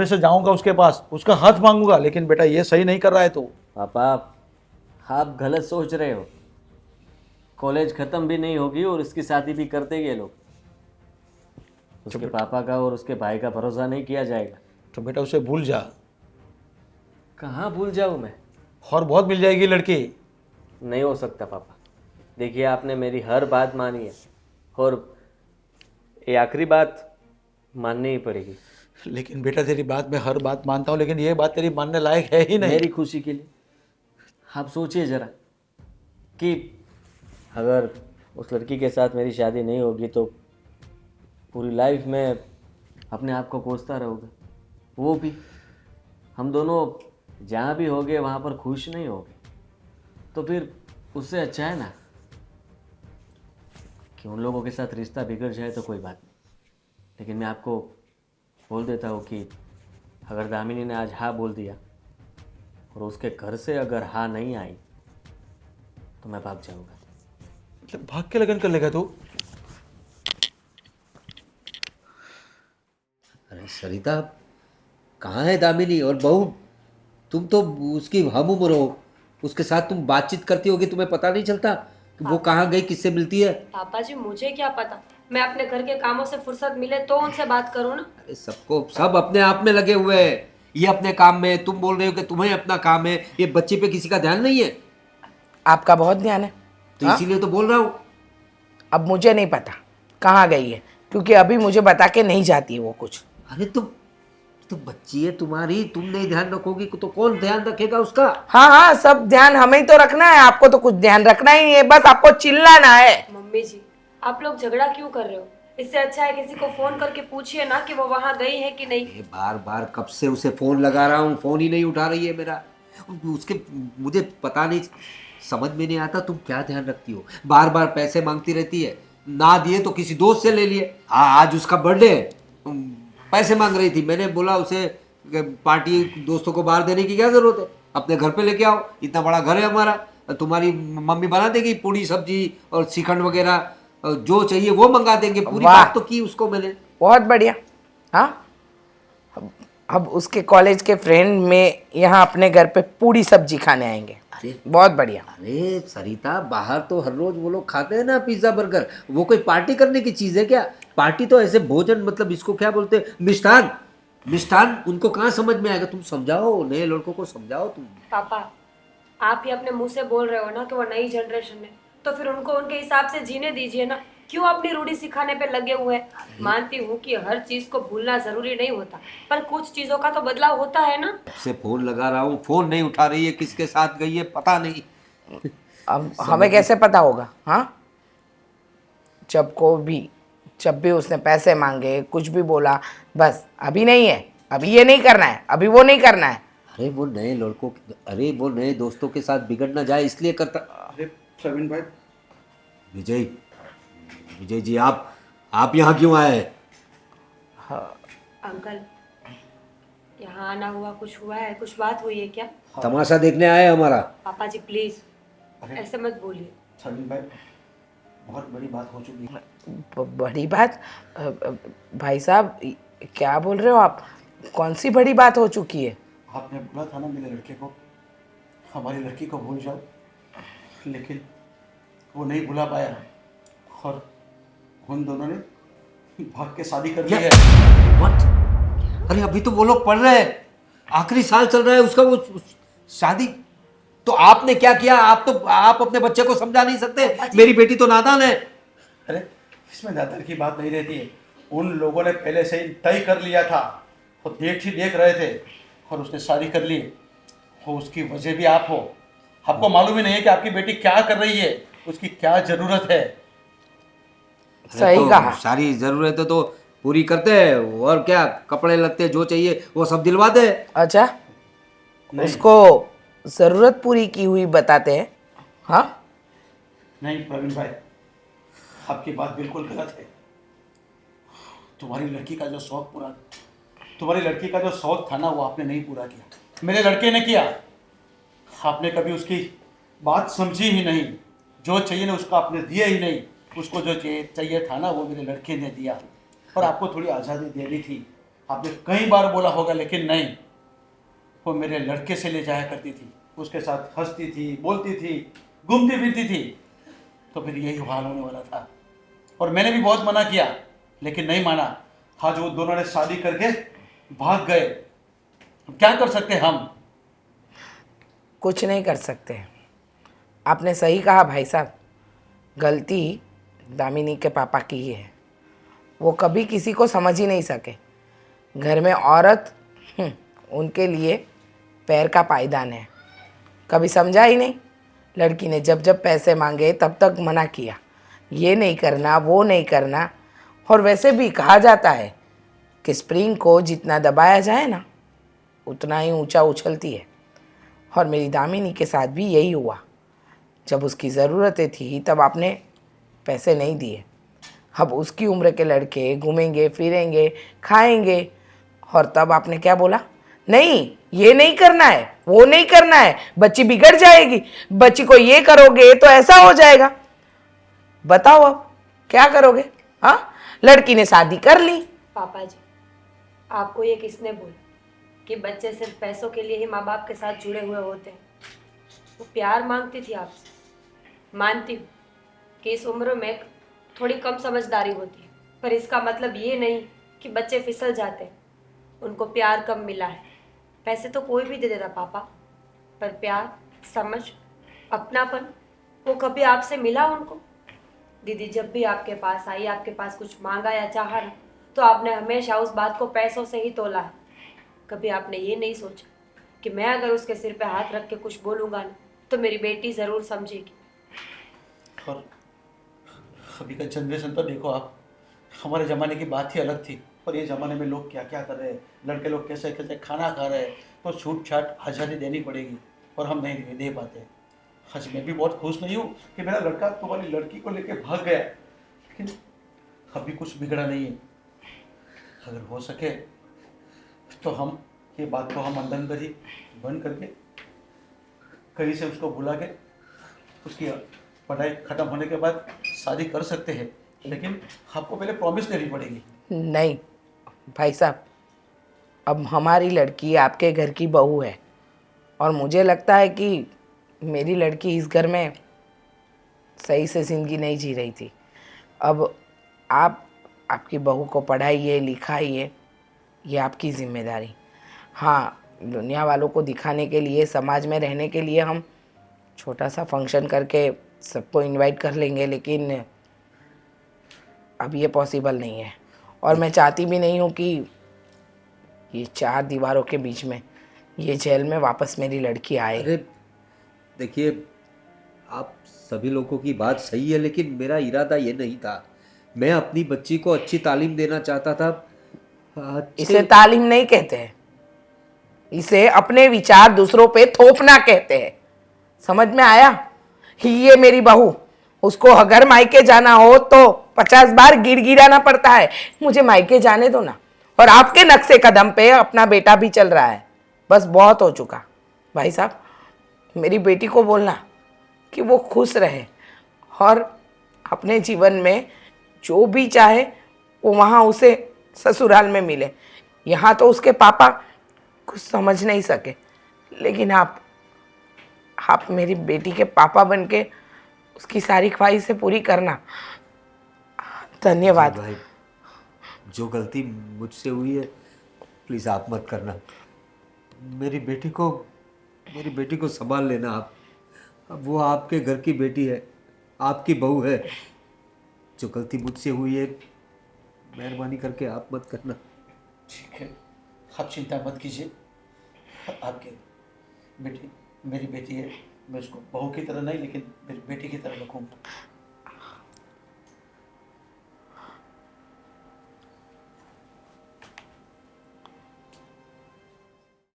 E: से जाऊंगा उसके पास, उसका हाथ मांगूंगा। लेकिन बेटा ये सही नहीं कर रहा है तू।
D: पापा आप गलत सोच रहे हो। कॉलेज खत्म भी नहीं होगी और इसकी शादी भी करते ये लोग। उसके पापा का और उसके भाई का भरोसा नहीं किया जाएगा।
E: तो बेटा उसे भूल जा।
D: कहाँ भूल जाऊँ मैं?
E: और बहुत मिल जाएगी लड़की।
D: नहीं हो सकता पापा। देखिए आपने मेरी हर बात मानी है और ये आखिरी बात माननी ही पड़ेगी।
E: लेकिन बेटा तेरी बात मैं हर बात मानता हूँ, लेकिन ये बात तेरी मानने लायक है ही नहीं।
D: मेरी खुशी के लिए आप सोचिए ज़रा कि अगर उस लड़की के साथ मेरी शादी नहीं होगी तो पूरी लाइफ में अपने आप को कोसता रहूँगा। वो भी हम दोनों जहाँ भी होंगे वहाँ पर खुश नहीं होंगे, तो फिर उससे अच्छा है ना कि उन लोगों के साथ रिश्ता बिगड़ जाए तो कोई बात नहीं। लेकिन मैं आपको बोल देता हूँ कि अगर दामिनी ने आज हाँ बोल दिया और उसके घर से अगर हाँ नहीं आई तो मैं भाग जाऊँगा।
E: मतलब भाग के लगन कर लेगा तू?
A: अरे सरिता, कहाँ है दामिनी और बहू? तुम तो उसकी हम उम्र हो, उसके साथ तुम बातचीत करती होगी, तुम्हें पता नहीं चलता कि वो कहाँ गई, किससे मिलती है?
F: पापा जी मुझे क्या पता, मैं अपने घर के कामों से फुर्सत मिले तो उनसे बात करूँ ना।
A: अरे सब अपने आप में लगे हुए हैं। ये अपने काम में, तुम बोल रहे हो कि तुम्हें अपना काम है। ये बच्चे पे किसी का ध्यान नहीं है,
B: आपका बहुत ध्यान है।
A: तो इसीलिए तो बोल रहा हूँ।
B: अब मुझे नहीं पता कहाँ गई है, क्योंकि अभी मुझे बता के नहीं जाती है वो कुछ।
A: अरे तो बच्ची है तुम्हारी, तुम नहीं ध्यान रखोगी तो कौन ध्यान रखेगा उसका?
B: हाँ हाँ, सब ध्यान हमें ही तो रखना है, आपको तो कुछ ध्यान रखना ही नहीं है, बस आपको चिल्लाना है।
F: मम्मी जी आप लोग झगड़ा क्यों कर रहे हो? इससे अच्छा है किसी को फोन करके पूछिए ना कि वो वहाँ गई है कि नहीं।
A: बार बार कब से उसे फोन लगा रहा हूँ, फोन ही नहीं उठा रही है मेरा। उसके मुझे पता नहीं, समझ में नहीं आता तुम क्या ध्यान रखती हो। बार बार पैसे मांगती रहती है, ना दिए तो किसी दोस्त से ले लिए। हाँ आज उसका बर्थडे है, पैसे मांग रही थी। मैंने बोला उसे पार्टी दोस्तों को बाहर देने की क्या जरूरत है, अपने घर पे लेके आओ, इतना बड़ा घर है हमारा, तुम्हारी मम्मी बना देगी पूड़ी सब्जी और श्रीखंड वगैरह। जो चाहिए वो मंगा देंगे, पूरी
B: वाह।
A: बात तो की उसको मैंने।
B: बहुत बढ़िया। हाँ, अब उसके कॉलेज के फ्रेंड में यहाँ अपने घर पे पूरी सब्जी खाने आएंगे।
A: अरे
B: बहुत बढ़िया।
A: अरे सरिता, बाहर तो हर रोज वो लोग खाते हैं ना पिज्जा बर्गर, वो कोई पार्टी करने की चीज है क्या? पार्टी तो ऐसे भोजन, मतलब इसको क्या बोलते हैं, मिष्ठान। मिष्ठान उनको कहाँ समझ में आएगा? तुम समझाओ, नए लड़कों को समझाओ तुम।
F: पापा, आप ही अपने मुंह से बोल रहे हो ना कि वो नई जनरेशन है, तो फिर उनको उनके हिसाब से जीने दीजिए ना। क्यों अपनी रूढ़ी सिखाने पे लगे हुए हैं? मानती हूँ कि हर चीज को भूलना जरूरी नहीं होता, पर कुछ चीजों का तो बदलाव होता है ना।
A: से फोन लगा रहा हूँ, फोन नहीं उठा रही है, किसके साथ गई है पता नहीं।
B: अब हमें कैसे पता होगा? हाँ, जब भी उसने पैसे मांगे, कुछ भी बोला, बस अभी नहीं है, अभी ये नहीं करना है, अभी वो नहीं करना है।
A: अरे वो नए लड़कों, अरे वो नए दोस्तों के साथ बिगड़ ना जाए इसलिए करता।
E: अरे प्रवीण भाई,
A: विजय, विजय जी, आप यहाँ क्यों आए?
F: अंकल, यहाँ आना हुआ, कुछ हुआ है? कुछ बात हुई है क्या?
A: तमाशा देखने आए हमारा।
F: पापा जी प्लीज ऐसे मत बोलिए।
E: प्रवीण भाई, बहुत बड़ी बात हो चुकी है।
B: बड़ी बात? भाई साहब, क्या बोल रहे हो आप? कौन सी बड़ी बात हो चुकी है?
E: आपने बोला था ना मेरे लड़के को, हमारी लड़की को भूल जाओ, लेकिन वो नहीं भुला पाया और उन दोनों ने भाग के शादी कर ली है।
A: What? अरे अभी तो वो लोग पढ़ रहे हैं, आखिरी साल चल रहा है उसका, वो शादी। तो आपने क्या किया? आप अपने बच्चे को समझा नहीं सकते? मेरी बेटी तो नादान है।
E: अरे इसमें दादर की बात नहीं रहती है, उन लोगों ने पहले से ही तय कर लिया था, वो देख रहे थे और उसने शादी कर ली। वो उसकी वजह भी आप हो। आपको मालूम ही नहीं है कि आपकी बेटी क्या कर रही है, उसकी क्या जरूरत है।
B: सही
A: तो
B: कहा।
A: सारी जरूरतें तो पूरी करते हैं, और क्या, कपड़े लत्ते जो चाहिए वो सब दिलवा दे।
B: अच्छा, उसको जरूरत पूरी की हुई बताते हैं? हाँ,
E: नहीं प्रवीण भाई, आपकी बात बिल्कुल गलत है। तुम्हारी लड़की का जो शौक था ना, वो आपने नहीं पूरा किया, मेरे लड़के ने किया। आपने कभी उसकी बात समझी ही नहीं, जो चाहिए ना उसको आपने दिया ही नहीं। उसको जो चाहिए था ना, वो मेरे लड़के ने दिया। और आपको थोड़ी आज़ादी देनी थी, आपने कई बार बोला होगा, लेकिन नहीं। वो मेरे लड़के से ले जाया करती थी, उसके साथ हंसती थी, बोलती थी, घूमती फिरती थी, तो फिर यही हाल होने वाला था। और मैंने भी बहुत मना किया, लेकिन नहीं माना। आज वो दोनों ने शादी करके भाग गए। क्या कर सकते हम?
B: कुछ नहीं कर सकते। आपने सही कहा भाई साहब, गलती दामिनी के पापा की ही है। वो कभी किसी को समझ ही नहीं सके। घर में औरत उनके लिए पैर का पायदान है, कभी समझा ही नहीं। लड़की ने जब जब पैसे मांगे तब तक मना किया, ये नहीं करना, वो नहीं करना। और वैसे भी कहा जाता है कि स्प्रिंग को जितना दबाया जाए ना, उतना ही ऊंचा उछलती है। और मेरी दामिनी के साथ भी यही हुआ। जब उसकी ज़रूरतें थी तब आपने पैसे नहीं दिए। अब उसकी उम्र के लड़के घूमेंगे फिरेंगे खाएंगे, और तब आपने क्या बोला? नहीं, ये नहीं करना है, वो नहीं करना है, बच्ची बिगड़ जाएगी, बच्ची को ये करोगे तो ऐसा हो जाएगा। बताओ अब क्या करोगे? हाँ, लड़की ने शादी कर ली।
F: पापा जी, आपको ये किसने बोला कि बच्चे सिर्फ पैसों के लिए ही माँ बाप के साथ जुड़े हुए होते हैं? वो प्यार मांगती थी आपसे। मानती हूँ कि इस उम्र में थोड़ी कम समझदारी होती है, पर इसका मतलब ये नहीं कि बच्चे फिसल जाते हैं। उनको प्यार कम मिला है। पैसे तो कोई भी दे देता पापा, पर प्यार, समझ, अपनापन, वो कभी आपसे मिला उनको? दीदी जब भी आपके पास आई, आपके पास कुछ मांगा या चाहा ना, तो आपने हमेशा उस बात को पैसों से ही तोला है। कभी आपने ये नहीं सोचा कि मैं अगर उसके सिर पे हाथ रख के कुछ बोलूँगा ना, तो मेरी बेटी ज़रूर समझेगी।
E: और अभी का जनरेशन तो देखो आप, हमारे ज़माने की बात ही अलग थी। और ये ज़माने में लोग क्या क्या कर रहे हैं, लड़के लोग कैसे कैसे खाना खा रहे हैं। तो छूट छाट आज़ादी देनी पड़ेगी, और हम नहीं दे पाते। आज मैं भी बहुत खुश नहीं हूँ कि मेरा लड़का तुम्हारी लड़की को लेके भाग गया, लेकिन अभी कुछ बिगड़ा नहीं है। अगर हो सके तो हम ये बात को हम अंदर ही बंद करके कहीं से उसको बुला के, उसकी पढ़ाई ख़त्म होने के बाद शादी कर सकते हैं, लेकिन आपको पहले प्रॉमिस लेनी पड़ेगी।
B: नहीं भाई साहब, अब हमारी लड़की आपके घर की बहू है और मुझे लगता है कि मेरी लड़की इस घर में सही से ज़िंदगी नहीं जी रही थी। अब आप आपकी बहू को पढ़ाइए लिखाइए, ये आपकी जिम्मेदारी। हाँ, दुनिया वालों को दिखाने के लिए, समाज में रहने के लिए हम छोटा सा फंक्शन करके सबको इनवाइट कर लेंगे, लेकिन अब ये पॉसिबल नहीं है। और मैं चाहती भी नहीं हूँ कि ये 4 दीवारों के बीच में, ये जेल में वापस मेरी लड़की आए।
A: अरे देखिए, आप सभी लोगों की बात सही है, लेकिन मेरा इरादा ये नहीं था। मैं अपनी बच्ची को अच्छी तालीम देना चाहता था।
B: इसे तालीम नहीं कहते हैं, इसे अपने विचार दूसरों पे थोपना कहते हैं। समझ में आया? ये मेरी बहू, उसको अगर मायके जाना हो तो 50 बार गिड़गिड़ाना पड़ता है, मुझे मायके जाने दो ना। और आपके नक्शे कदम पे अपना बेटा भी चल रहा है, बस बहुत हो चुका। भाई साहब, मेरी बेटी को बोलना कि वो खुश रहे और अपने जीवन में जो भी चाहे वो वहाँ उसे ससुराल में मिले। यहाँ तो उसके पापा कुछ समझ नहीं सके, लेकिन आप मेरी बेटी के पापा बन के उसकी सारी ख्वाहिशें पूरी करना। धन्यवाद।
A: भाई, जो गलती मुझसे हुई है प्लीज़ आप मत करना। मेरी बेटी को संभाल लेना आप। अब वो आपके घर की बेटी है, आपकी बहू है। जो गलती मुझसे हुई है, मेहरबानी करके आप मत करना।
E: ठीक है, आप चिंता मत कीजिए। आपके बेटी मेरी बेटी है, मैं उसको बहू की तरह नहीं लेकिन मेरी बेटी की तरह रखूँगा।